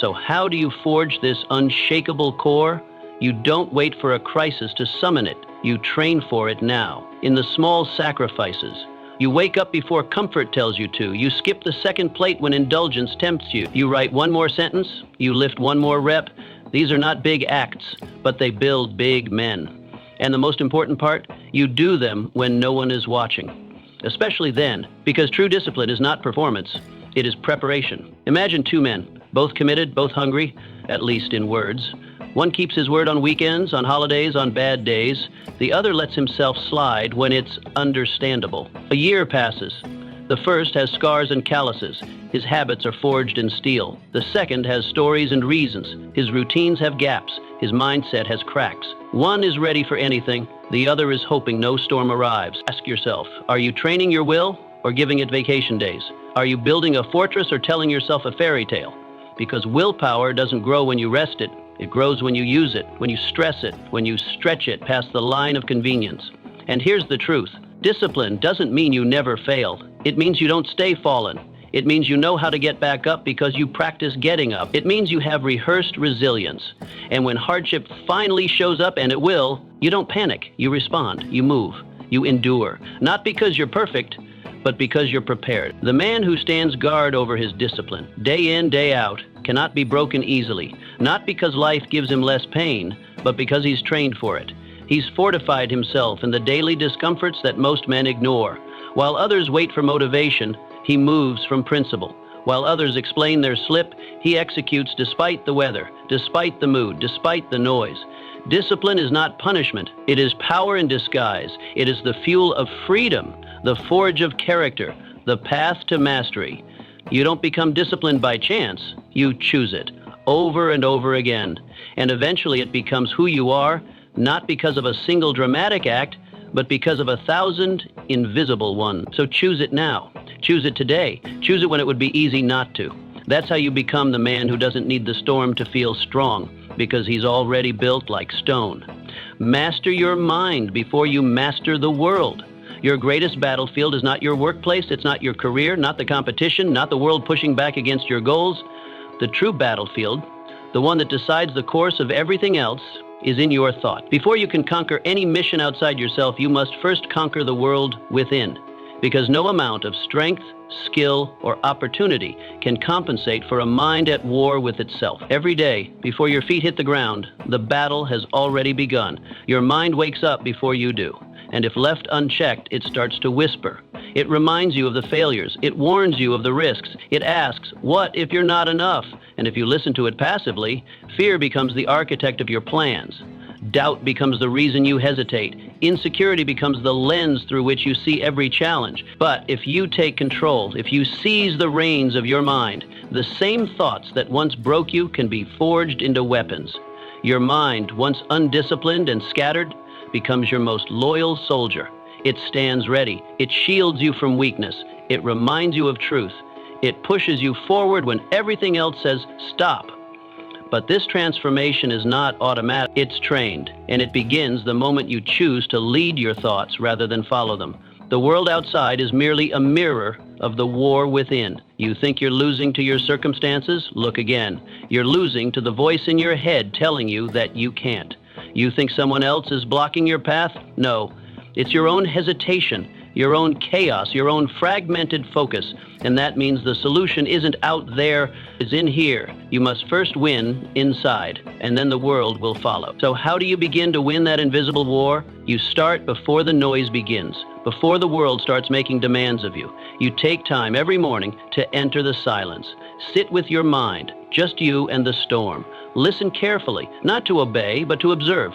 So how do you forge this unshakable core? You don't wait for a crisis to summon it. You train for it now, in the small sacrifices. You wake up before comfort tells you to. You skip the second plate when indulgence tempts you. You write one more sentence. You lift one more rep. These are not big acts, but they build big men. And the most important part, you do them when no one is watching. Especially then, because true discipline is not performance, it is preparation. Imagine two men, both committed, both hungry, at least in words. One keeps his word on weekends, on holidays, on bad days. The other lets himself slide when it's understandable. A year passes. The first has scars and calluses. His habits are forged in steel. The second has stories and reasons. His routines have gaps. His mindset has cracks. One is ready for anything. The other is hoping no storm arrives. Ask yourself, are you training your will or giving it vacation days? Are you building a fortress or telling yourself a fairy tale? Because willpower doesn't grow when you rest it. It grows when you use it, when you stress it, when you stretch it past the line of convenience. And here's the truth. Discipline doesn't mean you never fail. It means you don't stay fallen. It means you know how to get back up because you practice getting up. It means you have rehearsed resilience. And when hardship finally shows up, and it will, you don't panic. You respond. You move. You endure. Not because you're perfect, but because you're prepared. The man who stands guard over his discipline, day in, day out, cannot be broken easily. Not because life gives him less pain, but because he's trained for it. He's fortified himself in the daily discomforts that most men ignore. While others wait for motivation, he moves from principle. While others explain their slip, he executes despite the weather, despite the mood, despite the noise. Discipline is not punishment. It is power in disguise. It is the fuel of freedom, the forge of character, the path to mastery. You don't become disciplined by chance. You choose it over and over again. And eventually it becomes who you are, not because of a single dramatic act, but because of 1,000 invisible ones. So choose it now. Choose it today. Choose it when it would be easy not to. That's how you become the man who doesn't need the storm to feel strong, because he's already built like stone. Master your mind before you master the world. Your greatest battlefield is not your workplace, it's not your career, not the competition, not the world pushing back against your goals. The true battlefield, the one that decides the course of everything else, is in your thought. Before you can conquer any mission outside yourself, you must first conquer the world within, because no amount of strength, skill, or opportunity can compensate for a mind at war with itself. Every day, before your feet hit the ground, the battle has already begun. Your mind wakes up before you do. And if left unchecked, it starts to whisper. It reminds you of the failures. It warns you of the risks. It asks, what if you're not enough? And if you listen to it passively, fear becomes the architect of your plans. Doubt becomes the reason you hesitate. Insecurity becomes the lens through which you see every challenge. But if you take control, if you seize the reins of your mind, the same thoughts that once broke you can be forged into weapons. Your mind, once undisciplined and scattered, becomes your most loyal soldier. It stands ready. It shields you from weakness. It reminds you of truth. It pushes you forward when everything else says stop. But this transformation is not automatic. It's trained, and it begins the moment you choose to lead your thoughts rather than follow them. The world outside is merely a mirror of the war within. You think you're losing to your circumstances? Look again. You're losing to the voice in your head telling you that you can't. You think someone else is blocking your path? No. It's your own hesitation, your own chaos, your own fragmented focus. And that means the solution isn't out there, it's in here. You must first win inside, and then the world will follow. So how do you begin to win that invisible war? You start before the noise begins, before the world starts making demands of you. You take time every morning to enter the silence. Sit with your mind, just you and the storm. Listen carefully, not to obey, but to observe.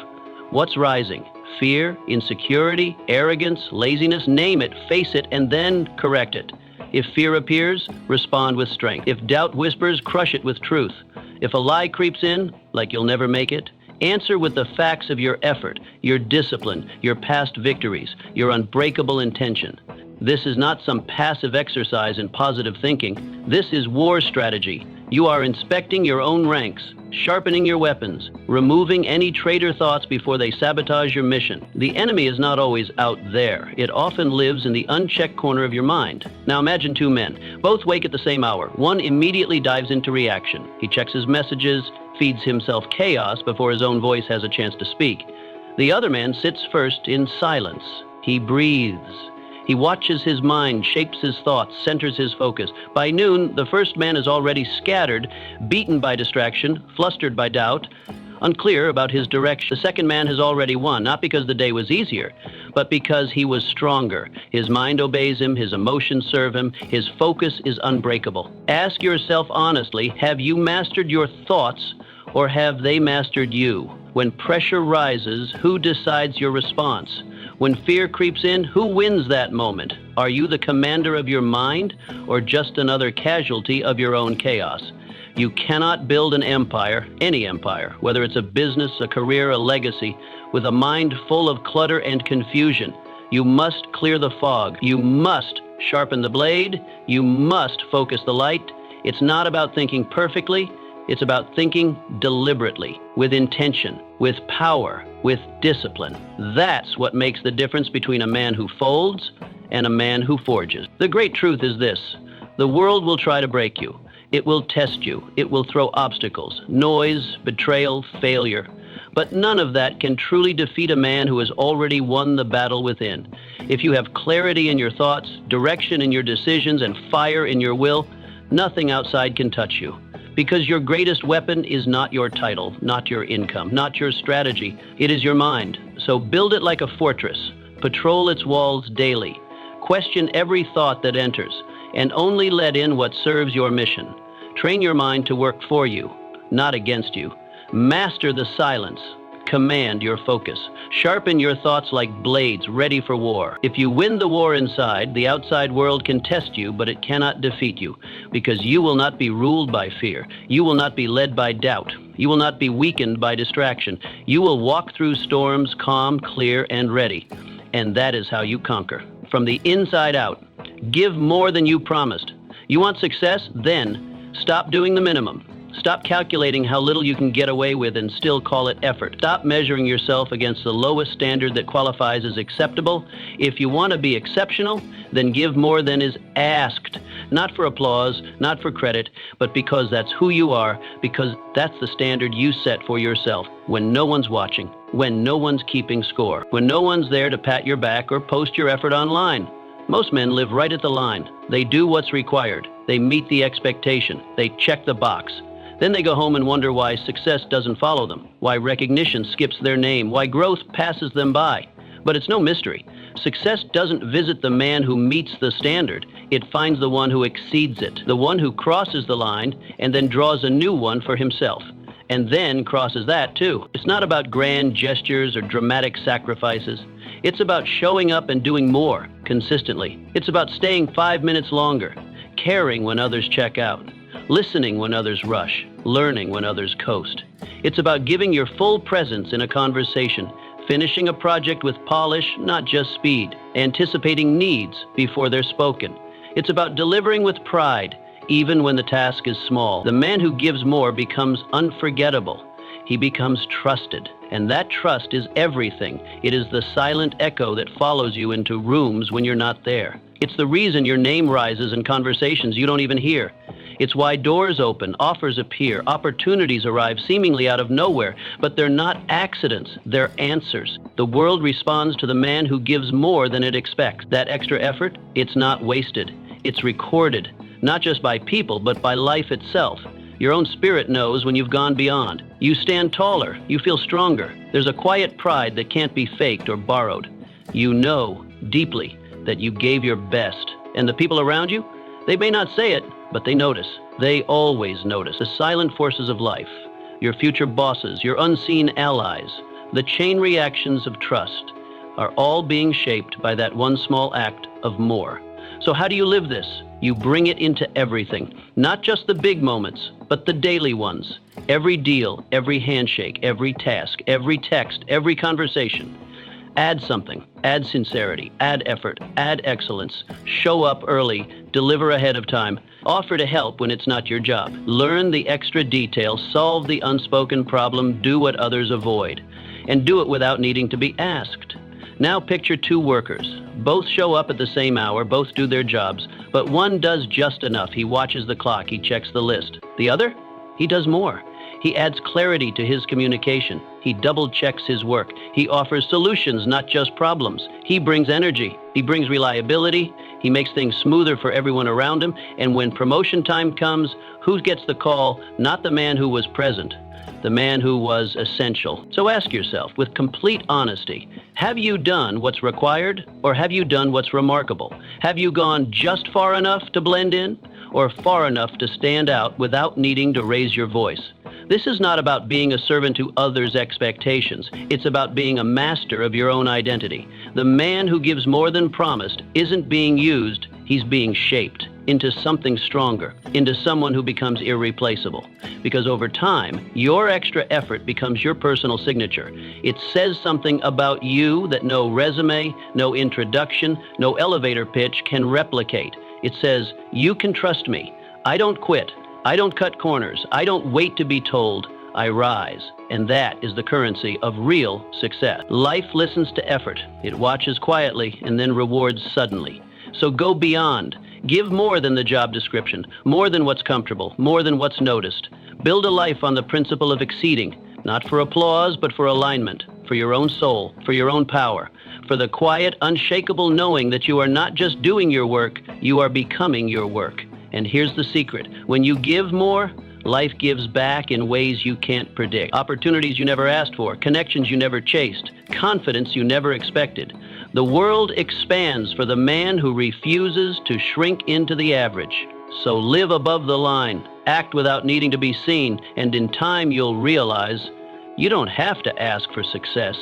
What's rising? Fear, insecurity, arrogance, laziness, name it, face it, and then correct it. If fear appears, respond with strength. If doubt whispers, crush it with truth. If a lie creeps in, like you'll never make it, answer with the facts of your effort, your discipline, your past victories, your unbreakable intention. This is not some passive exercise in positive thinking. This is war strategy. You are inspecting your own ranks, sharpening your weapons, removing any traitor thoughts before they sabotage your mission. The enemy is not always out there. It often lives in the unchecked corner of your mind. Now imagine two men. Both wake at the same hour. One immediately dives into reaction. He checks his messages, feeds himself chaos before his own voice has a chance to speak. The other man sits first in silence. He breathes. He watches his mind, shapes his thoughts, centers his focus. By noon, the first man is already scattered, beaten by distraction, flustered by doubt, unclear about his direction. The second man has already won, not because the day was easier, but because he was stronger. His mind obeys him, his emotions serve him, his focus is unbreakable. Ask yourself honestly, have you mastered your thoughts or have they mastered you? When pressure rises, who decides your response? When fear creeps in, who wins that moment? Are you the commander of your mind or just another casualty of your own chaos? You cannot build an empire, any empire, whether it's a business, a career, a legacy, with a mind full of clutter and confusion. You must clear the fog. You must sharpen the blade. You must focus the light. It's not about thinking perfectly. It's about thinking deliberately, with intention, with power, with discipline. That's what makes the difference between a man who folds and a man who forges. The great truth is this: the world will try to break you. It will test you. It will throw obstacles, noise, betrayal, failure. But none of that can truly defeat a man who has already won the battle within. If you have clarity in your thoughts, direction in your decisions, and fire in your will, nothing outside can touch you. Because your greatest weapon is not your title, not your income, not your strategy. It is your mind. So build it like a fortress. Patrol its walls daily. Question every thought that enters, and only let in what serves your mission. Train your mind to work for you, not against you. Master the silence. Command your focus. Sharpen your thoughts like blades ready for war. If you win the war inside, the outside world can test you, but it cannot defeat you, because you will not be ruled by fear. You will not be led by doubt. You will not be weakened by distraction. You will walk through storms calm, clear, and ready. And that is how you conquer. From the inside out. Give more than you promised. You want success? Then stop doing the minimum. Stop calculating how little you can get away with and still call it effort. Stop measuring yourself against the lowest standard that qualifies as acceptable. If you want to be exceptional, then give more than is asked. Not for applause, not for credit, but because that's who you are, because that's the standard you set for yourself when no one's watching, when no one's keeping score, when no one's there to pat your back or post your effort online. Most men live right at the line. They do what's required. They meet the expectation. They check the box. Then they go home and wonder why success doesn't follow them, why recognition skips their name, why growth passes them by. But it's no mystery. Success doesn't visit the man who meets the standard. It finds the one who exceeds it, the one who crosses the line and then draws a new one for himself, and then crosses that too. It's not about grand gestures or dramatic sacrifices. It's about showing up and doing more consistently. It's about staying 5 minutes longer, caring when others check out, listening when others rush, learning when others coast. It's about giving your full presence in a conversation, finishing a project with polish, not just speed, anticipating needs before they're spoken. It's about delivering with pride, even when the task is small. The man who gives more becomes unforgettable. He becomes trusted, and that trust is everything. It is the silent echo that follows you into rooms when you're not there. It's the reason your name rises in conversations you don't even hear. It's why doors open, offers appear, opportunities arrive seemingly out of nowhere, but they're not accidents, they're answers. The world responds to the man who gives more than it expects. That extra effort, it's not wasted. It's recorded, not just by people, but by life itself. Your own spirit knows when you've gone beyond. You stand taller, you feel stronger. There's a quiet pride that can't be faked or borrowed. You know deeply that you gave your best. And the people around you, they may not say it, but they notice. They always notice. The silent forces of life, your future bosses, your unseen allies, the chain reactions of trust are all being shaped by that one small act of more. So how do you live this? You bring it into everything, not just the big moments, but the daily ones. Every deal, every handshake, every task, every text, every conversation. Add something, add sincerity, add effort, add excellence. Show up early, deliver ahead of time. Offer to help when it's not your job. Learn the extra details, solve the unspoken problem, do what others avoid. And do it without needing to be asked. Now picture two workers. Both show up at the same hour, both do their jobs, but one does just enough. He watches the clock, he checks the list. The other? He does more. He adds clarity to his communication. He double-checks his work. He offers solutions, not just problems. He brings energy. He brings reliability. He makes things smoother for everyone around him. And when promotion time comes, who gets the call? Not the man who was present, the man who was essential. So ask yourself, with complete honesty, have you done what's required, or have you done what's remarkable? Have you gone just far enough to blend in, or far enough to stand out without needing to raise your voice? This is not about being a servant to others' expectations. It's about being a master of your own identity. The man who gives more than promised isn't being used, he's being shaped into something stronger, into someone who becomes irreplaceable. Because over time, your extra effort becomes your personal signature. It says something about you that no resume, no introduction, no elevator pitch can replicate. It says, you can trust me. I don't quit. I don't cut corners. I don't wait to be told. I rise. And that is the currency of real success. Life listens to effort. It watches quietly and then rewards suddenly. So go beyond. Give more than the job description, more than what's comfortable, more than what's noticed. Build a life on the principle of exceeding, not for applause, but for alignment, for your own soul, for your own power, for the quiet, unshakable knowing that you are not just doing your work, you are becoming your work. And here's the secret. When you give more, life gives back in ways you can't predict. Opportunities you never asked for, connections you never chased, confidence you never expected. The world expands for the man who refuses to shrink into the average. So live above the line, act without needing to be seen, and in time you'll realize you don't have to ask for success.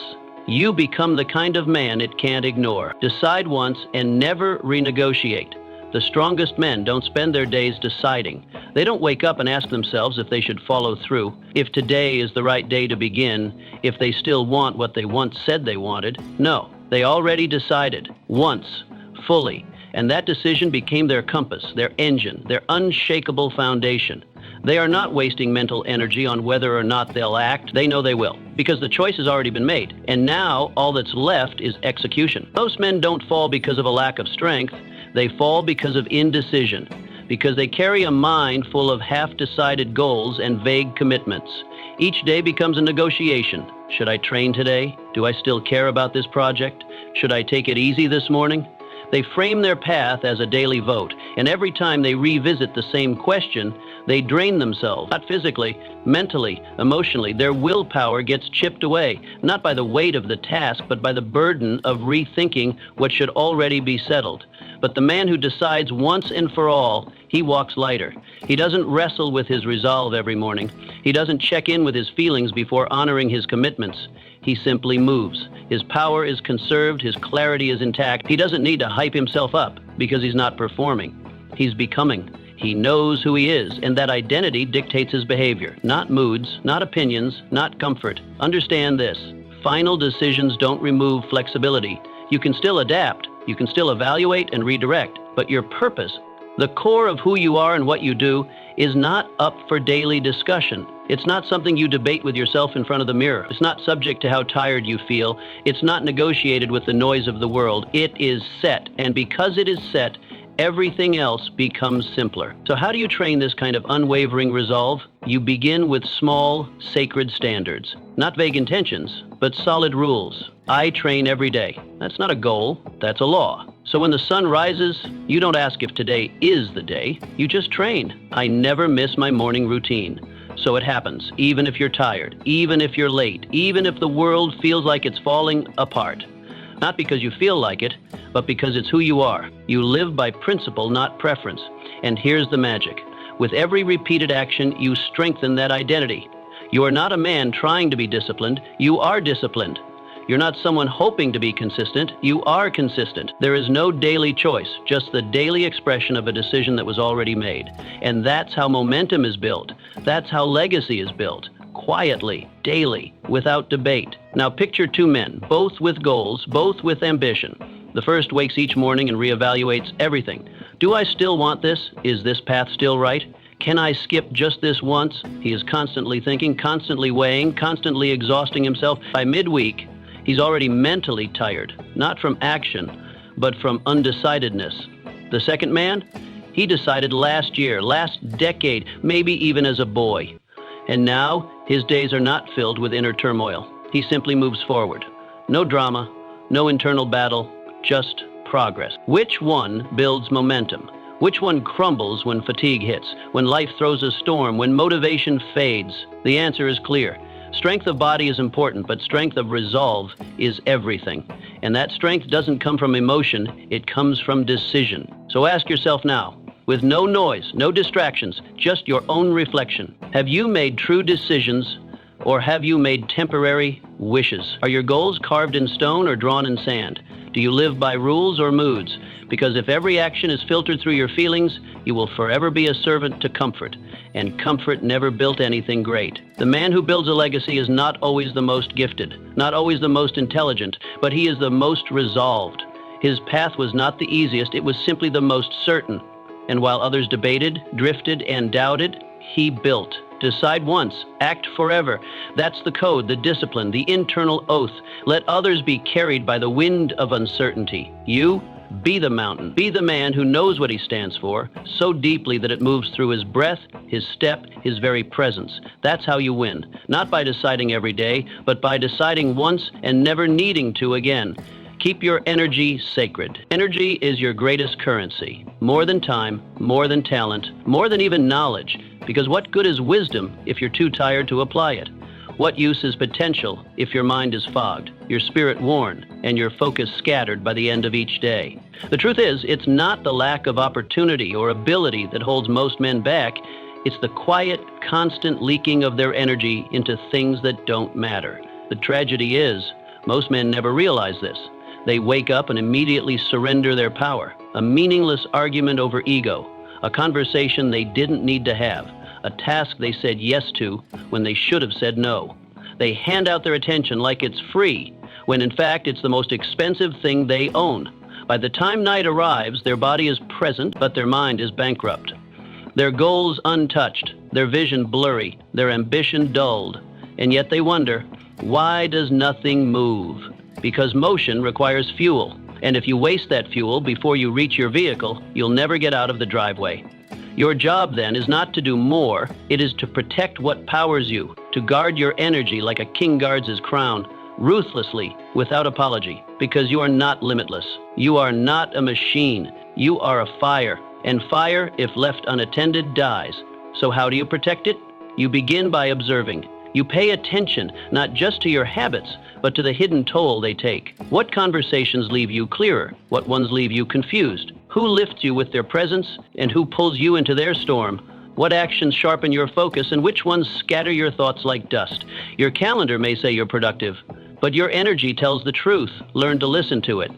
You become the kind of man it can't ignore. Decide once and never renegotiate. The strongest men don't spend their days deciding. They don't wake up and ask themselves if they should follow through, if today is the right day to begin, if they still want what they once said they wanted. No, they already decided, once, fully, and that decision became their compass, their engine, their unshakable foundation. They are not wasting mental energy on whether or not they'll act. They know they will, because the choice has already been made. And now all that's left is execution. Most men don't fall because of a lack of strength. They fall because of indecision, because they carry a mind full of half-decided goals and vague commitments. Each day becomes a negotiation. Should I train today? Do I still care about this project? Should I take it easy this morning? They frame their path as a daily vote, and every time they revisit the same question, they drain themselves, not physically, mentally, emotionally. Their willpower gets chipped away, not by the weight of the task, but by the burden of rethinking what should already be settled. But the man who decides once and for all, he walks lighter. He doesn't wrestle with his resolve every morning. He doesn't check in with his feelings before honoring his commitments. He simply moves. His power is conserved, his clarity is intact. He doesn't need to hype himself up because he's not performing. He's becoming. He knows who he is, and that identity dictates his behavior. Not moods, not opinions, not comfort. Understand this. Final decisions don't remove flexibility. You can still adapt. You can still evaluate and redirect, but your purpose, the core of who you are and what you do, is not up for daily discussion. It's not something you debate with yourself in front of the mirror. It's not subject to how tired you feel. It's not negotiated with the noise of the world. It is set, and because it is set, everything else becomes simpler. So how do you train this kind of unwavering resolve? You begin with small, sacred standards. Not vague intentions, but solid rules. I train every day. That's not a goal, that's a law. So when the sun rises, you don't ask if today is the day. You just train. I never miss my morning routine. So it happens, even if you're tired, even if you're late, even if the world feels like it's falling apart. Not because you feel like it, but because it's who you are. You live by principle, not preference. And here's the magic. With every repeated action, you strengthen that identity. You are not a man trying to be disciplined. You are disciplined. You're not someone hoping to be consistent. You are consistent. There is no daily choice, just the daily expression of a decision that was already made. And that's how momentum is built. That's how legacy is built. Quietly, daily, without debate. Now picture two men, both with goals, both with ambition. The first wakes each morning and reevaluates everything. Do I still want this? Is this path still right? Can I skip just this once? He is constantly thinking, constantly weighing, constantly exhausting himself. By midweek, he's already mentally tired, not from action, but from undecidedness. The second man, he decided last year, last decade, maybe even as a boy. And now, his days are not filled with inner turmoil. He simply moves forward. No drama, no internal battle, just progress. Which one builds momentum? Which one crumbles when fatigue hits, when life throws a storm, when motivation fades? The answer is clear. Strength of body is important, but strength of resolve is everything. And that strength doesn't come from emotion, it comes from decision. So ask yourself now, with no noise, no distractions, just your own reflection. Have you made true decisions, or have you made temporary wishes? Are your goals carved in stone or drawn in sand? Do you live by rules or moods? Because if every action is filtered through your feelings, you will forever be a servant to comfort, and comfort never built anything great. The man who builds a legacy is not always the most gifted, not always the most intelligent, but he is the most resolved. His path was not the easiest, it was simply the most certain. And while others debated, drifted, and doubted, he built. Decide once, act forever. That's the code, the discipline, the internal oath. Let others be carried by the wind of uncertainty. You, be the mountain. Be the man who knows what he stands for, so deeply that it moves through his breath, his step, his very presence. That's how you win. Not by deciding every day, but by deciding once and never needing to again. Keep your energy sacred. Energy is your greatest currency. More than time, more than talent, more than even knowledge. Because what good is wisdom if you're too tired to apply it? What use is potential if your mind is fogged, your spirit worn, and your focus scattered by the end of each day? The truth is, it's not the lack of opportunity or ability that holds most men back. It's the quiet, constant leaking of their energy into things that don't matter. The tragedy is, most men never realize this. They wake up and immediately surrender their power. A meaningless argument over ego, a conversation they didn't need to have, a task they said yes to when they should have said no. They hand out their attention like it's free, when in fact it's the most expensive thing they own. By the time night arrives, their body is present, but their mind is bankrupt. Their goals untouched, their vision blurry, their ambition dulled. And yet they wonder, why does nothing move? Because motion requires fuel. And if you waste that fuel before you reach your vehicle, you'll never get out of the driveway. Your job then is not to do more, it is to protect what powers you, to guard your energy like a king guards his crown, ruthlessly, without apology, because you are not limitless. You are not a machine. You are a fire, and fire, if left unattended, dies. So how do you protect it? You begin by observing. You pay attention, not just to your habits, but to the hidden toll they take. What conversations leave you clearer? What ones leave you confused? Who lifts you with their presence, and who pulls you into their storm? What actions sharpen your focus, and which ones scatter your thoughts like dust? Your calendar may say you're productive, but your energy tells the truth. Learn to listen to it.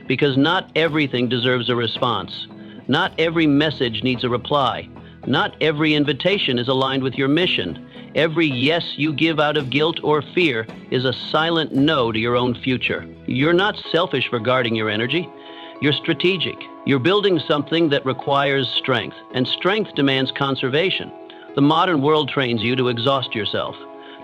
Because not everything deserves a response. Not every message needs a reply. Not every invitation is aligned with your mission. Every yes you give out of guilt or fear is a silent no to your own future. You're not selfish for guarding your energy. You're strategic. You're building something that requires strength, and strength demands conservation. The modern world trains you to exhaust yourself,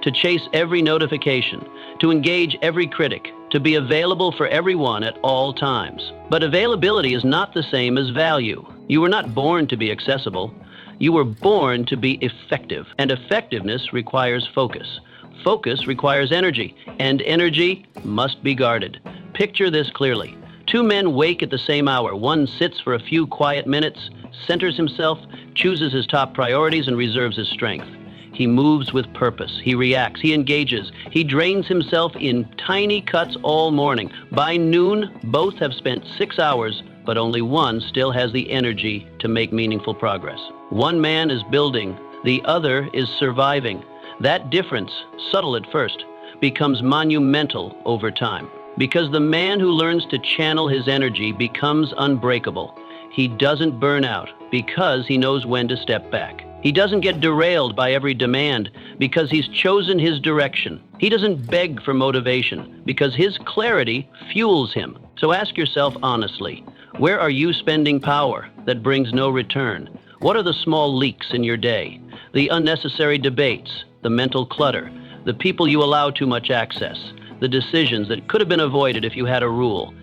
to chase every notification, to engage every critic, to be available for everyone at all times. But availability is not the same as value. You were not born to be accessible. You were born to be effective, and effectiveness requires focus. Focus requires energy, and energy must be guarded. Picture this clearly. Two men wake at the same hour. One sits for a few quiet minutes, centers himself, chooses his top priorities, and reserves his strength. He moves with purpose. He reacts. He engages. He drains himself in tiny cuts all morning. By noon, both have spent 6 hours, but only one still has the energy to make meaningful progress. One man is building, the other is surviving. That difference, subtle at first, becomes monumental over time. Because the man who learns to channel his energy becomes unbreakable. He doesn't burn out because he knows when to step back. He doesn't get derailed by every demand because he's chosen his direction. He doesn't beg for motivation because his clarity fuels him. So ask yourself honestly, where are you spending power that brings no return? What are the small leaks in your day? The unnecessary debates, the mental clutter, the people you allow too much access, the decisions that could have been avoided if you had a rule.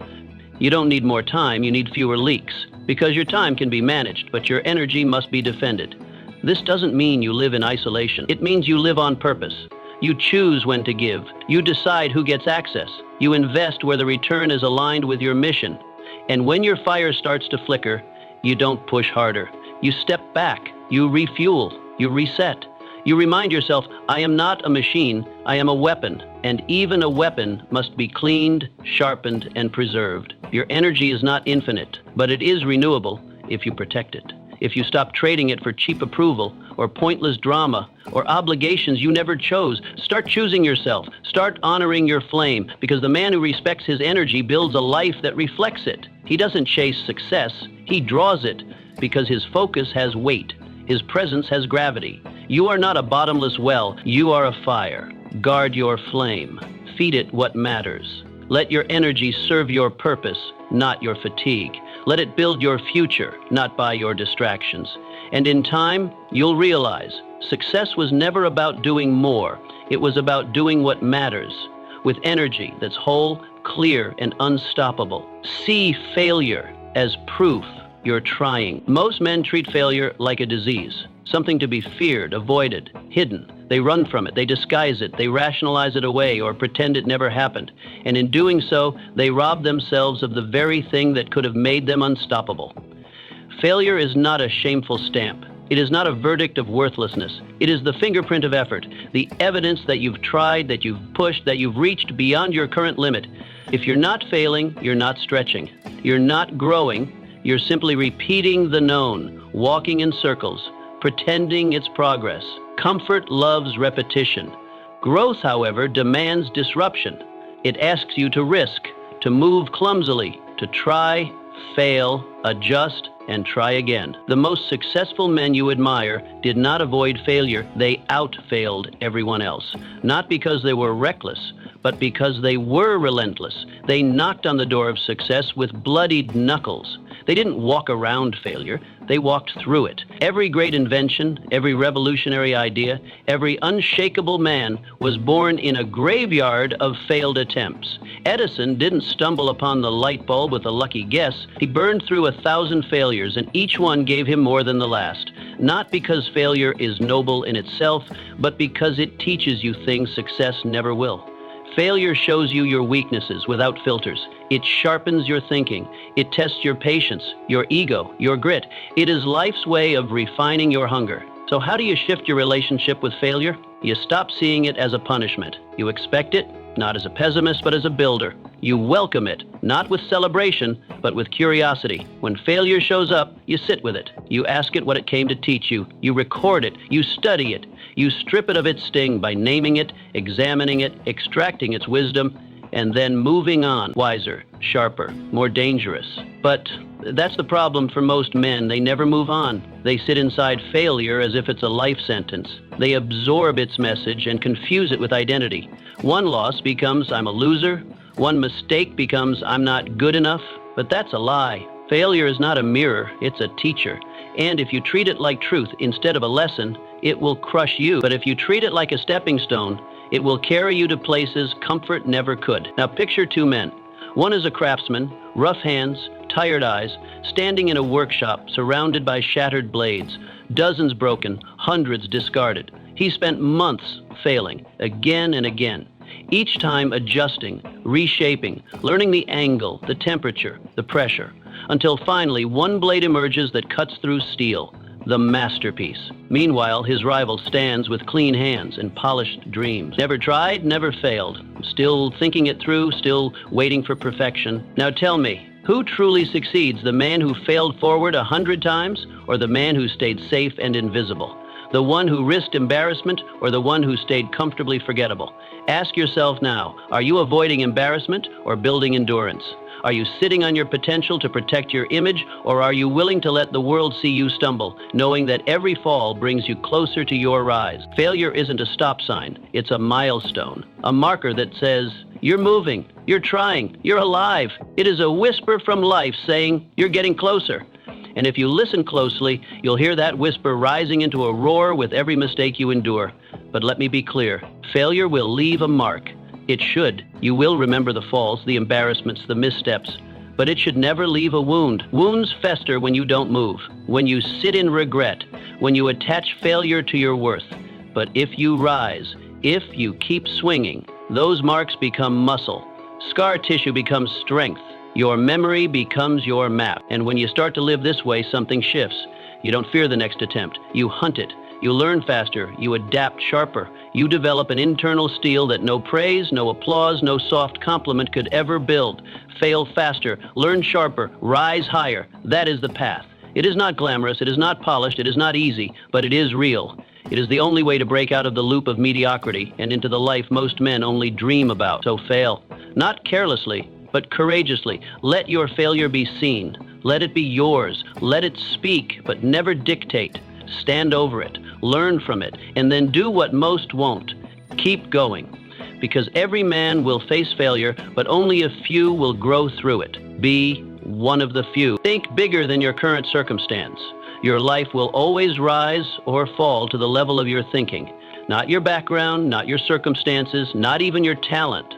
You don't need more time, you need fewer leaks, because your time can be managed, but your energy must be defended. This doesn't mean you live in isolation. It means you live on purpose. You choose when to give. You decide who gets access. You invest where the return is aligned with your mission. And when your fire starts to flicker, you don't push harder. You step back. You refuel. You reset. You remind yourself, I am not a machine, I am a weapon, and even a weapon must be cleaned, sharpened, and preserved. Your energy is not infinite, but it is renewable if you protect it. If you stop trading it for cheap approval, or pointless drama, or obligations you never chose, start choosing yourself. Start honoring your flame, because the man who respects his energy builds a life that reflects it. He doesn't chase success, he draws it, because his focus has weight. His presence has gravity. You are not a bottomless well, you are a fire. Guard your flame. Feed it what matters. Let your energy serve your purpose, not your fatigue. Let it build your future, not buy your distractions. And in time, you'll realize success was never about doing more. It was about doing what matters, with energy that's whole, clear, and unstoppable. See failure as proof you're trying. Most men treat failure like a disease, something to be feared, avoided, hidden. They run from it, they disguise it, they rationalize it away or pretend it never happened. And in doing so, they rob themselves of the very thing that could have made them unstoppable. Failure is not a shameful stamp. It is not a verdict of worthlessness. It is the fingerprint of effort, the evidence that you've tried, that you've pushed, that you've reached beyond your current limit. If you're not failing, you're not stretching. You're not growing. You're simply repeating the known, walking in circles, pretending it's progress. Comfort loves repetition. Growth, however, demands disruption. It asks you to risk, to move clumsily, to try, fail, adjust, and try again. The most successful men you admire did not avoid failure, they out-failed everyone else. Not because they were reckless, but because they were relentless. They knocked on the door of success with bloodied knuckles. They didn't walk around failure, they walked through it. Every great invention, every revolutionary idea, every unshakable man was born in a graveyard of failed attempts. Edison didn't stumble upon the light bulb with a lucky guess. He burned through 1,000 failures, and each one gave him more than the last. Not because failure is noble in itself, but because it teaches you things success never will. Failure shows you your weaknesses without filters. It sharpens your thinking. It tests your patience, your ego, your grit. It is life's way of refining your hunger. So how do you shift your relationship with failure? You stop seeing it as a punishment. You expect it, not as a pessimist, but as a builder. You welcome it, not with celebration, but with curiosity. When failure shows up, you sit with it. You ask it what it came to teach you. You record it. You study it. You strip it of its sting by naming it, examining it, extracting its wisdom, and then moving on, wiser, sharper, more dangerous. But that's the problem for most men. They never move on. They sit inside failure as if it's a life sentence. They absorb its message and confuse it with identity. One loss becomes, I'm a loser. One mistake becomes, I'm not good enough. But that's a lie. Failure is not a mirror, it's a teacher. And if you treat it like truth instead of a lesson, it will crush you. But if you treat it like a stepping stone, it will carry you to places comfort never could. Now picture two men. One is a craftsman, rough hands, tired eyes, standing in a workshop surrounded by shattered blades, dozens broken, hundreds discarded. He spent months failing, again and again, each time adjusting, reshaping, learning the angle, the temperature, the pressure, until finally one blade emerges that cuts through steel, the masterpiece. Meanwhile, his rival stands with clean hands and polished dreams. Never tried, never failed. Still thinking it through, still waiting for perfection. Now tell me, who truly succeeds, the man who failed forward 100 times, or the man who stayed safe and invisible? The one who risked embarrassment, or the one who stayed comfortably forgettable? Ask yourself now, are you avoiding embarrassment or building endurance? Are you sitting on your potential to protect your image, or are you willing to let the world see you stumble, knowing that every fall brings you closer to your rise? Failure isn't a stop sign, it's a milestone, a marker that says, you're moving, you're trying, you're alive. It is a whisper from life saying, you're getting closer. And if you listen closely, you'll hear that whisper rising into a roar with every mistake you endure. But let me be clear, failure will leave a mark. It should. You will remember the falls, the embarrassments, the missteps. But it should never leave a wound. Wounds fester when you don't move, when you sit in regret, when you attach failure to your worth. But if you rise, if you keep swinging, those marks become muscle. Scar tissue becomes strength. Your memory becomes your map. And when you start to live this way, something shifts. You don't fear the next attempt. You hunt it. You learn faster. You adapt sharper. You develop an internal steel that no praise, no applause, no soft compliment could ever build. Fail faster. Learn sharper. Rise higher. That is the path. It is not glamorous. It is not polished. It is not easy, but it is real. It is the only way to break out of the loop of mediocrity and into the life most men only dream about. So fail. Not carelessly, but courageously. Let your failure be seen. Let it be yours. Let it speak, but never dictate. Stand over it, learn from it, and then do what most won't. Keep going. Because every man will face failure, but only a few will grow through it. Be one of the few. Think bigger than your current circumstance. Your life will always rise or fall to the level of your thinking. Not your background, not your circumstances, not even your talent.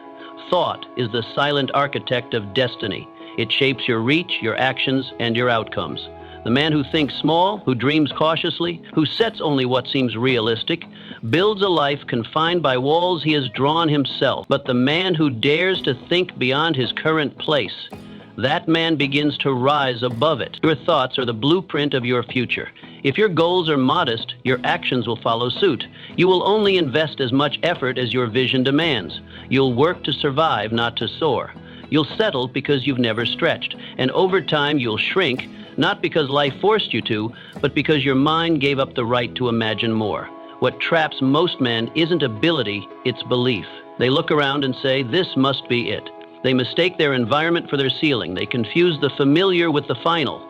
Thought is the silent architect of destiny. It shapes your reach, your actions, and your outcomes. The man who thinks small, who dreams cautiously, who sets only what seems realistic, builds a life confined by walls he has drawn himself. But the man who dares to think beyond his current place, that man begins to rise above it. Your thoughts are the blueprint of your future. If your goals are modest, your actions will follow suit. You will only invest as much effort as your vision demands. You'll work to survive, not to soar. You'll settle because you've never stretched. And over time, you'll shrink, not because life forced you to, but because your mind gave up the right to imagine more. What traps most men isn't ability, it's belief. They look around and say, this must be it. They mistake their environment for their ceiling. They confuse the familiar with the final.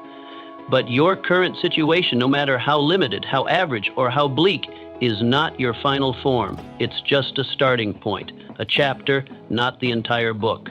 But your current situation, no matter how limited, how average, or how bleak, is not your final form. It's just a starting point, a chapter, not the entire book.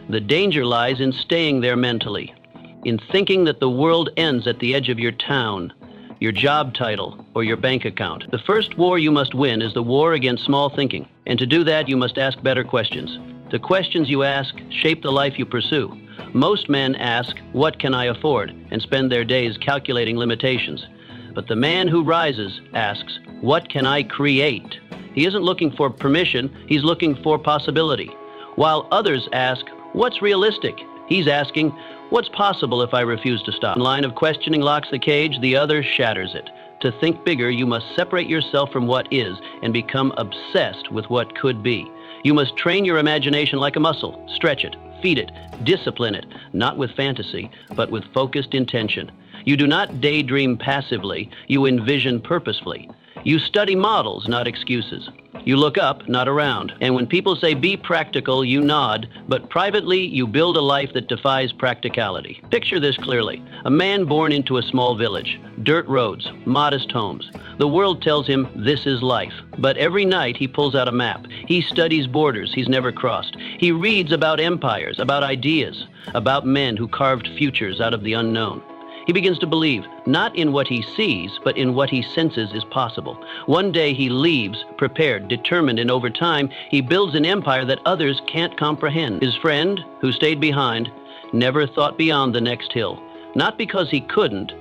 The danger lies in staying there mentally, in thinking that the world ends at the edge of your town, your job title, or your bank account. The first war you must win is the war against small thinking. And to do that, you must ask better questions. The questions you ask shape the life you pursue. Most men ask, what can I afford, and spend their days calculating limitations. But the man who rises asks, what can I create? He isn't looking for permission, he's looking for possibility. While others ask, what's realistic? He's asking, what's possible if I refuse to stop? One line of questioning locks the cage, the other shatters it. To think bigger, you must separate yourself from what is and become obsessed with what could be. You must train your imagination like a muscle, stretch it, feed it, discipline it, not with fantasy, but with focused intention. You do not daydream passively, you envision purposefully. You study models, not excuses. You look up, not around. And when people say be practical, you nod, but privately you build a life that defies practicality. Picture this clearly. A man born into a small village, dirt roads, modest homes. The world tells him this is life, but every night he pulls out a map. He studies borders he's never crossed. He reads about empires, about ideas, about men who carved futures out of the unknown. He begins to believe, not in what he sees, but in what he senses is possible. One day he leaves, prepared, determined, and over time, he builds an empire that others can't comprehend. His friend, who stayed behind, never thought beyond the next hill. Not because he couldn't,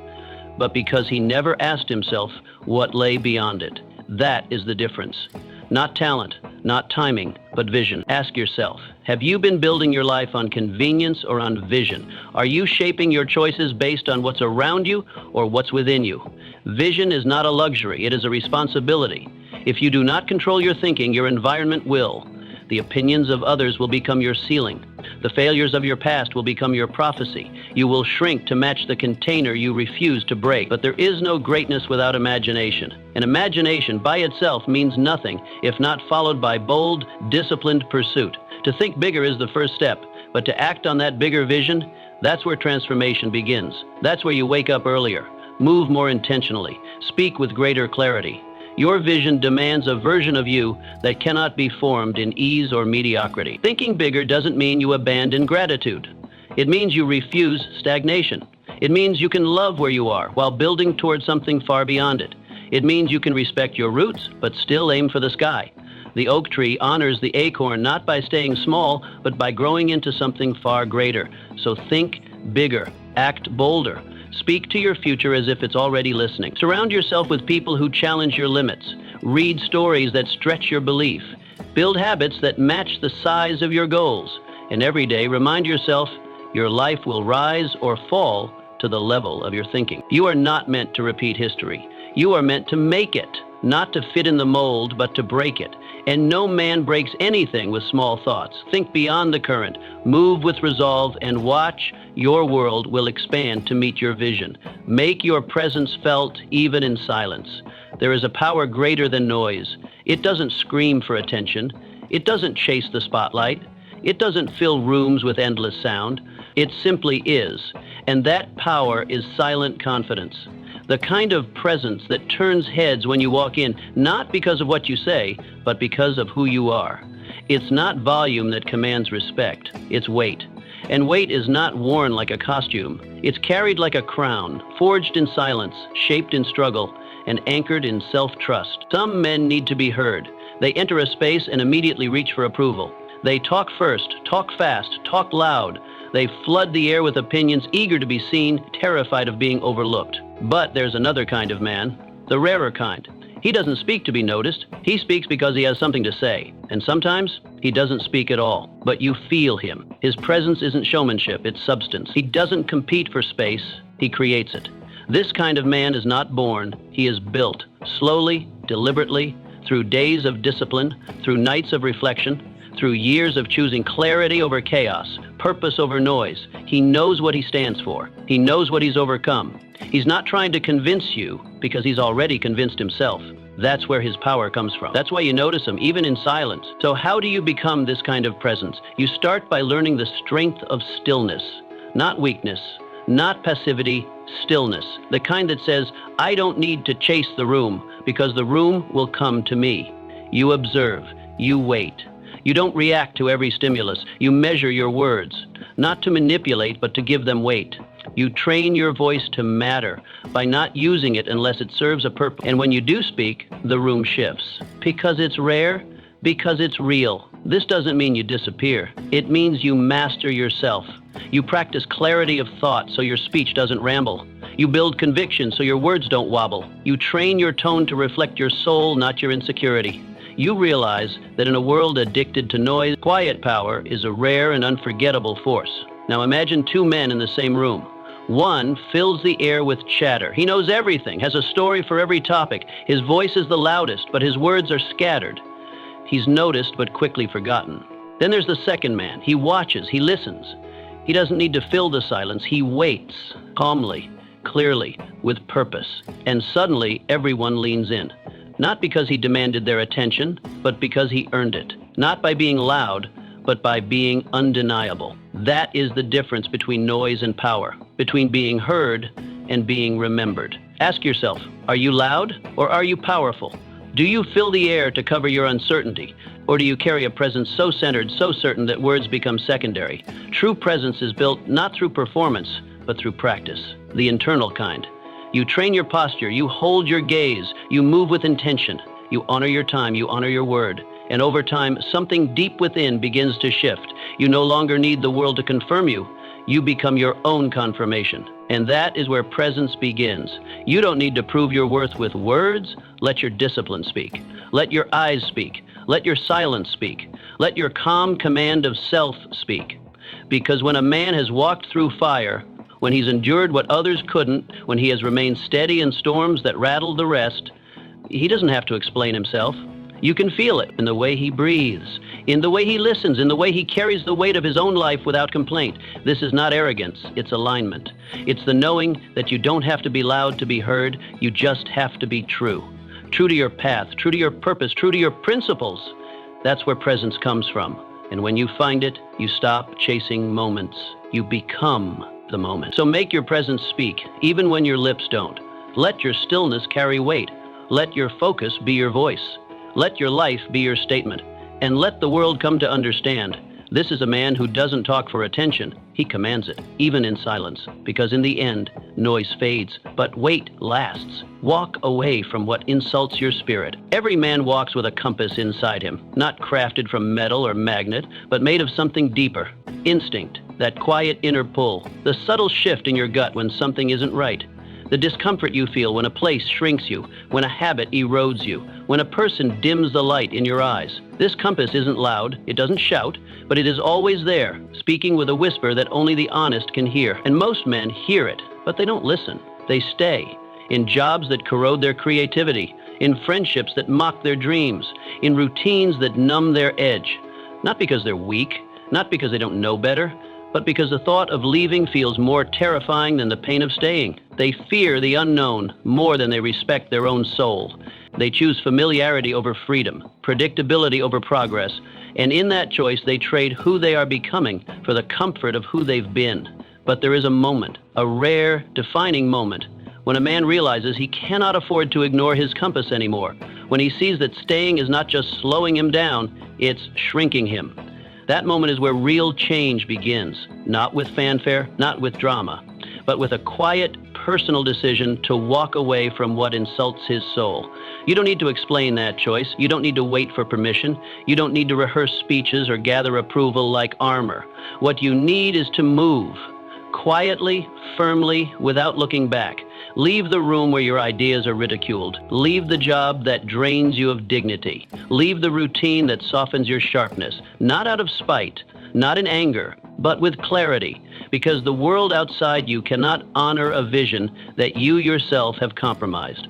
but because he never asked himself what lay beyond it. That is the difference. Not talent, not timing, but vision. Ask yourself, have you been building your life on convenience or on vision? Are you shaping your choices based on what's around you or what's within you? Vision is not a luxury, it is a responsibility. If you do not control your thinking, your environment will. The opinions of others will become your ceiling. The failures of your past will become your prophecy. You will shrink to match the container you refuse to break. But there is no greatness without imagination. And imagination by itself means nothing if not followed by bold, disciplined pursuit. To think bigger is the first step, but to act on that bigger vision, that's where transformation begins. That's where you wake up earlier, move more intentionally, speak with greater clarity. Your vision demands a version of you that cannot be formed in ease or mediocrity. Thinking bigger doesn't mean you abandon gratitude. It means you refuse stagnation. It means you can love where you are while building towards something far beyond it. It means you can respect your roots, but still aim for the sky. The oak tree honors the acorn not by staying small, but by growing into something far greater. So think bigger, act bolder. Speak to your future as if it's already listening. Surround yourself with people who challenge your limits. Read stories that stretch your belief. Build habits that match the size of your goals. And every day, remind yourself your life will rise or fall to the level of your thinking. You are not meant to repeat history. You are meant to make it, not to fit in the mold, but to break it. And no man breaks anything with small thoughts. Think beyond the current, move with resolve, and watch your world will expand to meet your vision. Make your presence felt even in silence. There is a power greater than noise. It doesn't scream for attention. It doesn't chase the spotlight. It doesn't fill rooms with endless sound. It simply is. And that power is silent confidence. The kind of presence that turns heads when you walk in, not because of what you say, but because of who you are. It's not volume that commands respect, it's weight. And weight is not worn like a costume. It's carried like a crown, forged in silence, shaped in struggle, and anchored in self-trust. Some men need to be heard. They enter a space and immediately reach for approval. They talk first, talk fast, talk loud. They flood the air with opinions, eager to be seen, terrified of being overlooked. But there's another kind of man, the rarer kind. He doesn't speak to be noticed. He speaks because he has something to say. And sometimes he doesn't speak at all, but you feel him. His presence isn't showmanship, it's substance. He doesn't compete for space, he creates it. This kind of man is not born, he is built, slowly, deliberately, through days of discipline, through nights of reflection, through years of choosing clarity over chaos, purpose over noise. He knows what he stands for. He knows what he's overcome. He's not trying to convince you because he's already convinced himself. That's where his power comes from. That's why you notice him, even in silence. So how do you become this kind of presence? You start by learning the strength of stillness, not weakness, not passivity, stillness. The kind that says, I don't need to chase the room because the room will come to me. You observe, you wait. You don't react to every stimulus. You measure your words, not to manipulate, but to give them weight. You train your voice to matter by not using it unless it serves a purpose. And when you do speak, the room shifts. Because it's rare, because it's real. This doesn't mean you disappear. It means you master yourself. You practice clarity of thought so your speech doesn't ramble. You build conviction so your words don't wobble. You train your tone to reflect your soul, not your insecurity. You realize that in a world addicted to noise, quiet power is a rare and unforgettable force. Now imagine two men in the same room. One fills the air with chatter. He knows everything, has a story for every topic. His voice is the loudest, but his words are scattered. He's noticed but quickly forgotten. Then there's the second man. He watches, he listens. He doesn't need to fill the silence. He waits, calmly, clearly, with purpose. And suddenly, everyone leans in. Not because he demanded their attention, but because he earned it. Not by being loud, but by being undeniable. That is the difference between noise and power, between being heard and being remembered. Ask yourself, are you loud or are you powerful? Do you fill the air to cover your uncertainty, or do you carry a presence so centered, so certain that words become secondary? True presence is built not through performance, but through practice, the internal kind. You train your posture, you hold your gaze, you move with intention, you honor your time, you honor your word. And over time, something deep within begins to shift. You no longer need the world to confirm you. You become your own confirmation. And that is where presence begins. You don't need to prove your worth with words. Let your discipline speak. Let your eyes speak. Let your silence speak. Let your calm command of self speak. Because when a man has walked through fire, when he's endured what others couldn't, when he has remained steady in storms that rattled the rest, he doesn't have to explain himself. You can feel it in the way he breathes, in the way he listens, in the way he carries the weight of his own life without complaint. This is not arrogance, it's alignment. It's the knowing that you don't have to be loud to be heard, you just have to be true. True to your path, true to your purpose, true to your principles. That's where presence comes from. And when you find it, you stop chasing moments. You become the moment. So make your presence speak, even when your lips don't. Let your stillness carry weight. Let your focus be your voice. Let your life be your statement, and let the world come to understand This is a man who doesn't talk for attention. He commands it, even in silence, because in the end, noise fades, but weight lasts. Walk away from what insults your spirit. Every man walks with a compass inside him, not crafted from metal or magnet, but made of something deeper. Instinct, that quiet inner pull, the subtle shift in your gut when something isn't right. The discomfort you feel when a place shrinks you, when a habit erodes you, when a person dims the light in your eyes. This compass isn't loud, it doesn't shout, but it is always there, speaking with a whisper that only the honest can hear. And most men hear it, but they don't listen. They stay in jobs that corrode their creativity, in friendships that mock their dreams, in routines that numb their edge. Not because they're weak, not because they don't know better, but because the thought of leaving feels more terrifying than the pain of staying. They fear the unknown more than they respect their own soul. They choose familiarity over freedom, predictability over progress, and in that choice they trade who they are becoming for the comfort of who they've been. But there is a moment, a rare, defining moment, when a man realizes he cannot afford to ignore his compass anymore, when he sees that staying is not just slowing him down, it's shrinking him. That moment is where real change begins, not with fanfare, not with drama, but with a quiet, personal decision to walk away from what insults his soul. You don't need to explain that choice. You don't need to wait for permission. You don't need to rehearse speeches or gather approval like armor. What you need is to move, quietly, firmly, without looking back. Leave the room where your ideas are ridiculed. Leave the job that drains you of dignity. Leave the routine that softens your sharpness, not out of spite, not in anger, but with clarity, because the world outside you cannot honor a vision that you yourself have compromised.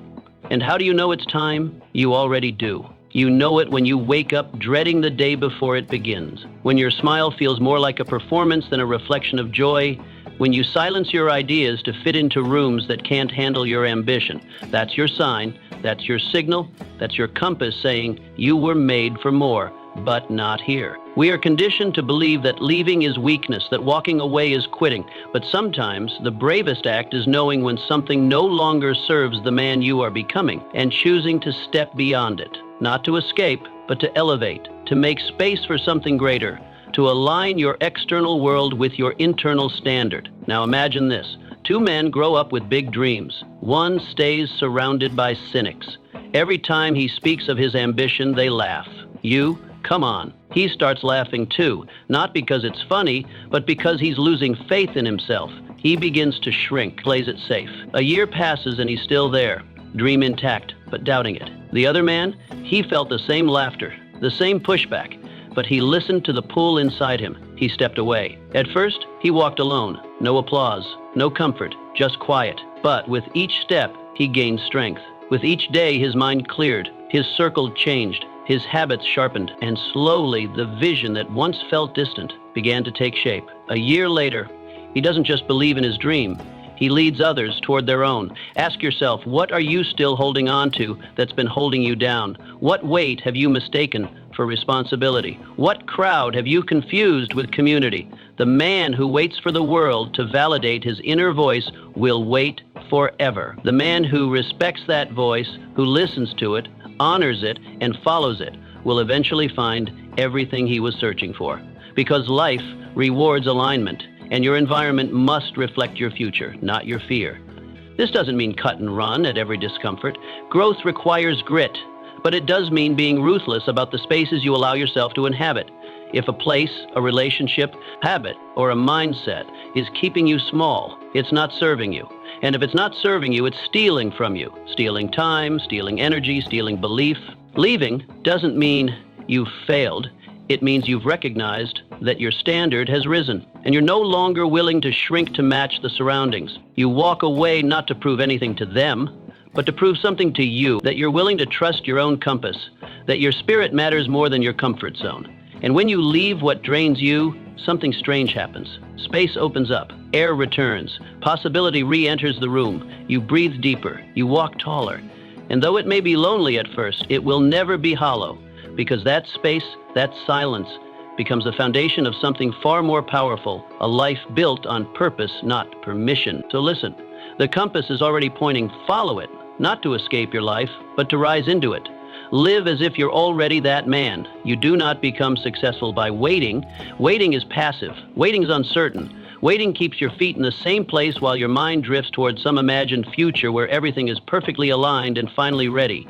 And how do you know it's time? You already do. You know it when you wake up dreading the day before it begins, when your smile feels more like a performance than a reflection of joy, when you silence your ideas to fit into rooms that can't handle your ambition. That's your sign, that's your signal, that's your compass saying you were made for more, but not here. We are conditioned to believe that leaving is weakness, that walking away is quitting, but sometimes the bravest act is knowing when something no longer serves the man you are becoming and choosing to step beyond it, not to escape, but to elevate, to make space for something greater, to align your external world with your internal standard. Now imagine this. Two men grow up with big dreams. One stays surrounded by cynics. Every time he speaks of his ambition, they laugh. You, come on. He starts laughing too, not because it's funny, but because he's losing faith in himself. He begins to shrink, plays it safe. A year passes and he's still there, dream intact, but doubting it. The other man, he felt the same laughter, the same pushback, but he listened to the pull inside him. He stepped away. At first, he walked alone. No applause, no comfort, just quiet. But with each step, he gained strength. With each day, his mind cleared. His circle changed. His habits sharpened. And slowly, the vision that once felt distant began to take shape. A year later, he doesn't just believe in his dream. He leads others toward their own. Ask yourself, what are you still holding on to that's been holding you down? What weight have you mistaken for responsibility? What crowd have you confused with community? The man who waits for the world to validate his inner voice will wait forever. The man who respects that voice, who listens to it, honors it, and follows it, will eventually find everything he was searching for. Because life rewards alignment, and your environment must reflect your future, not your fear. This doesn't mean cut and run at every discomfort. Growth requires grit, but it does mean being ruthless about the spaces you allow yourself to inhabit. If a place, a relationship, habit, or a mindset is keeping you small, it's not serving you. And if it's not serving you, it's stealing from you. Stealing time, stealing energy, stealing belief. Leaving doesn't mean you've failed. It means you've recognized that your standard has risen, and you're no longer willing to shrink to match the surroundings. You walk away not to prove anything to them, but to prove something to you, that you're willing to trust your own compass, that your spirit matters more than your comfort zone. And when you leave what drains you, something strange happens. Space opens up, air returns, possibility re-enters the room. You breathe deeper, you walk taller. And though it may be lonely at first, it will never be hollow, because that space, that silence, becomes the foundation of something far more powerful, a life built on purpose, not permission. So listen, the compass is already pointing, follow it, not to escape your life, but to rise into it. Live as if you're already that man. You do not become successful by waiting. Waiting is passive. Waiting is uncertain. Waiting keeps your feet in the same place while your mind drifts towards some imagined future where everything is perfectly aligned and finally ready.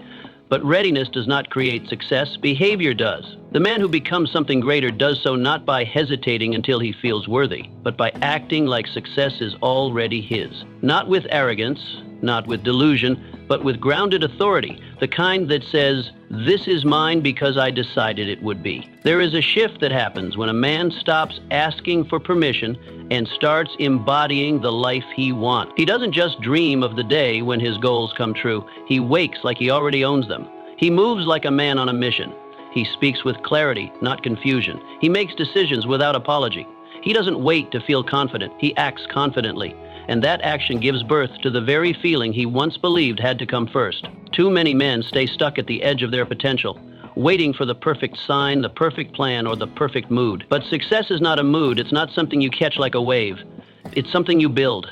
But readiness does not create success, behavior does. The man who becomes something greater does so not by hesitating until he feels worthy, but by acting like success is already his. Not with arrogance, not with delusion, but with grounded authority, the kind that says, "This is mine because I decided it would be." There is a shift that happens when a man stops asking for permission and starts embodying the life he wants. He doesn't just dream of the day when his goals come true. He wakes like he already owns them. He moves like a man on a mission. He speaks with clarity, not confusion. He makes decisions without apology. He doesn't wait to feel confident. He acts confidently. And that action gives birth to the very feeling he once believed had to come first. Too many men stay stuck at the edge of their potential, waiting for the perfect sign, the perfect plan, or the perfect mood. But success is not a mood. It's not something you catch like a wave. It's something you build.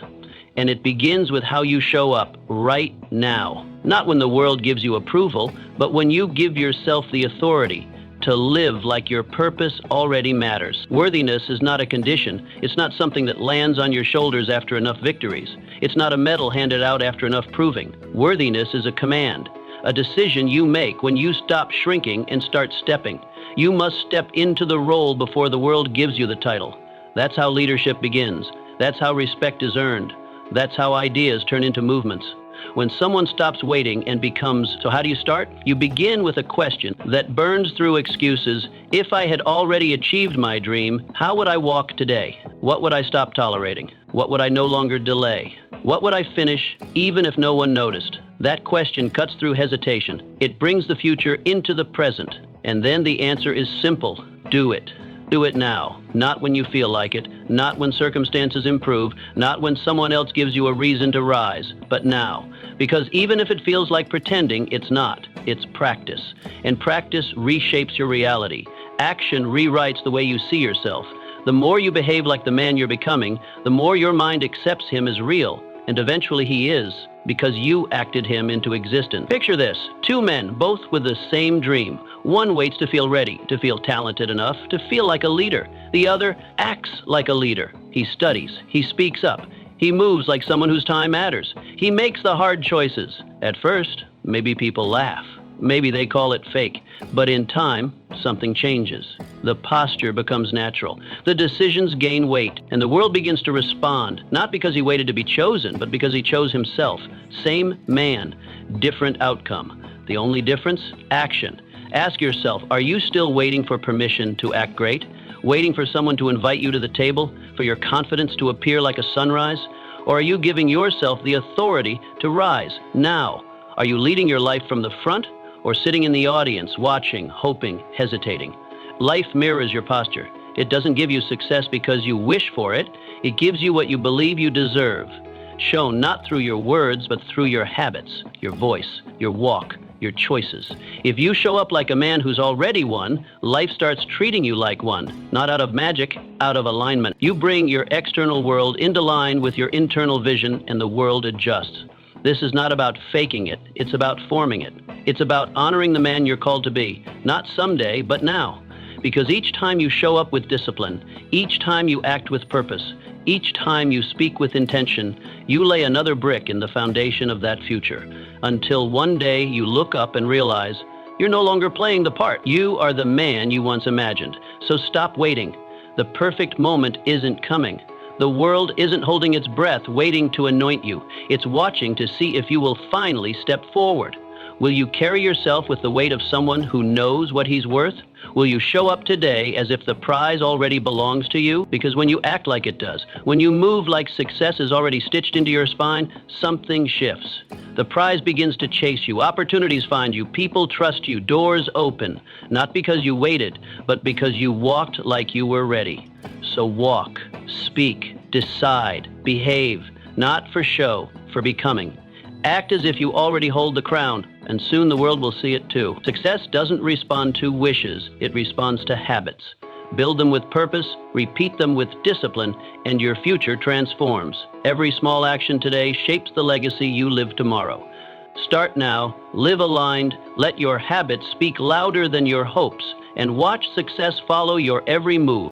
And it begins with how you show up right now. Not when the world gives you approval, but when you give yourself the authority to live like your purpose already matters. Worthiness is not a condition. It's not something that lands on your shoulders after enough victories. It's not a medal handed out after enough proving. Worthiness is a command, a decision you make when you stop shrinking and start stepping. You must step into the role before the world gives you the title. That's how leadership begins. That's how respect is earned. That's how ideas turn into movements. When someone stops waiting and becomes, so how do you start? You begin with a question that burns through excuses. If I had already achieved my dream, how would I walk today? What would I stop tolerating? What would I no longer delay? What would I finish even if no one noticed? That question cuts through hesitation. It brings the future into the present. And then the answer is simple. Do it. Do it now, not when you feel like it, not when circumstances improve, not when someone else gives you a reason to rise, but now. Because even if it feels like pretending, it's not. It's practice. And practice reshapes your reality. Action rewrites the way you see yourself. The more you behave like the man you're becoming, the more your mind accepts him as real. And eventually he is, because you acted him into existence. Picture this, two men, both with the same dream. One waits to feel ready, to feel talented enough, to feel like a leader. The other acts like a leader. He studies, he speaks up, he moves like someone whose time matters. He makes the hard choices. At first, maybe people laugh. Maybe they call it fake. But in time, something changes. The posture becomes natural. The decisions gain weight, and the world begins to respond, not because he waited to be chosen, but because he chose himself. Same man, different outcome. The only difference? Action. Ask yourself, are you still waiting for permission to act great? Waiting for someone to invite you to the table? For your confidence to appear like a sunrise? Or are you giving yourself the authority to rise now? Are you leading your life from the front, or sitting in the audience, watching, hoping, hesitating? Life mirrors your posture. It doesn't give you success because you wish for it. It gives you what you believe you deserve, shown not through your words, but through your habits, your voice, your walk, your choices. If you show up like a man who's already won, life starts treating you like one, not out of magic, out of alignment. You bring your external world into line with your internal vision, and the world adjusts. This is not about faking it. It's about forming it. It's about honoring the man you're called to be, not someday, but now. Because each time you show up with discipline, each time you act with purpose, each time you speak with intention, you lay another brick in the foundation of that future. Until one day you look up and realize you're no longer playing the part. You are the man you once imagined. So stop waiting. The perfect moment isn't coming. The world isn't holding its breath, waiting to anoint you. It's watching to see if you will finally step forward. Will you carry yourself with the weight of someone who knows what he's worth? Will you show up today as if the prize already belongs to you? Because when you act like it does, when you move like success is already stitched into your spine, something shifts. The prize begins to chase you. Opportunities find you. People trust you. Doors open. Not because you waited, but because you walked like you were ready. So walk, speak, decide, behave, not for show, for becoming. Act as if you already hold the crown, and soon the world will see it too. Success doesn't respond to wishes, it responds to habits. Build them with purpose, repeat them with discipline, and your future transforms. Every small action today shapes the legacy you live tomorrow. Start now, live aligned, let your habits speak louder than your hopes, and watch success follow your every move.